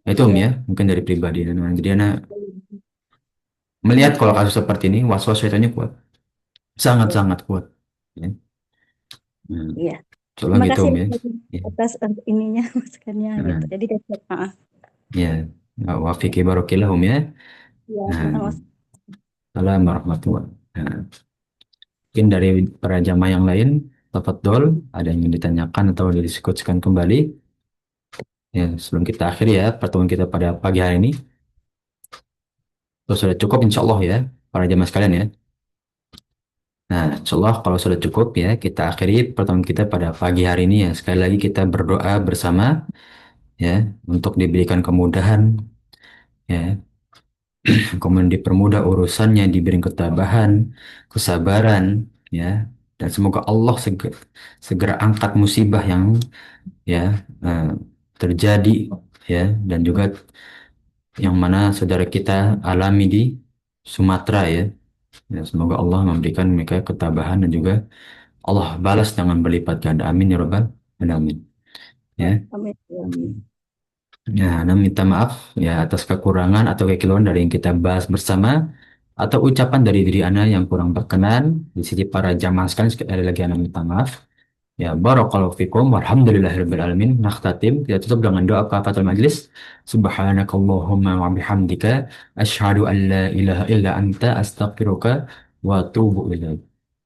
Nah, itu om ya, Iya. mungkin dari pribadi. Nah, jadi anak melihat kalau Oke. kasus seperti ini was-was syaitannya kuat, Iya. sangat-sangat kuat. Ya. Nah, Iya. coba Terima gitu kasih om ya. Ya, atas ininya masukannya gitu. nah, Jadi dia ya. Nah, wa fiqhi barokillah om ya. Iya, Nah, sama. Assalamualaikum warahmatullahi wabarakatuh. Nah, mungkin dari para jamaah yang lain, tafadhol, ada yang ingin ditanyakan atau didiskusikan kembali. Ya, sebelum kita akhiri ya pertemuan kita pada pagi hari ini. Terus sudah cukup insya Allah ya, para jamaah sekalian ya. Nah, insya Allah kalau sudah cukup ya, kita akhiri pertemuan kita pada pagi hari ini ya. Sekali lagi kita berdoa bersama ya, untuk diberikan kemudahan ya, kemudian dipermudah urusannya, diberi ketabahan, kesabaran ya, dan semoga Allah segera angkat musibah yang ya eh, terjadi ya, dan juga yang mana saudara kita alami di Sumatera ya. Ya, semoga Allah memberikan mereka ketabahan dan juga Allah balas dengan berlipat ganda. Amin ya Rabbal alamin. Ya. Amin. Amin. Ya, nah minta maaf ya atas kekurangan atau kekeliruan dari yang kita bahas bersama atau ucapan dari diri Anda yang kurang berkenan di sisi para jamaah sekalian sekali lagi Anda minta maaf. Ya, barakallahu fikum walhamdulillahirabbil alamin. Nakhtatim kita tutup dengan doa kafatul majlis. Subhanakallahumma wa bihamdika asyhadu an la ilaha illa anta astaghfiruka wa atubu ilaik.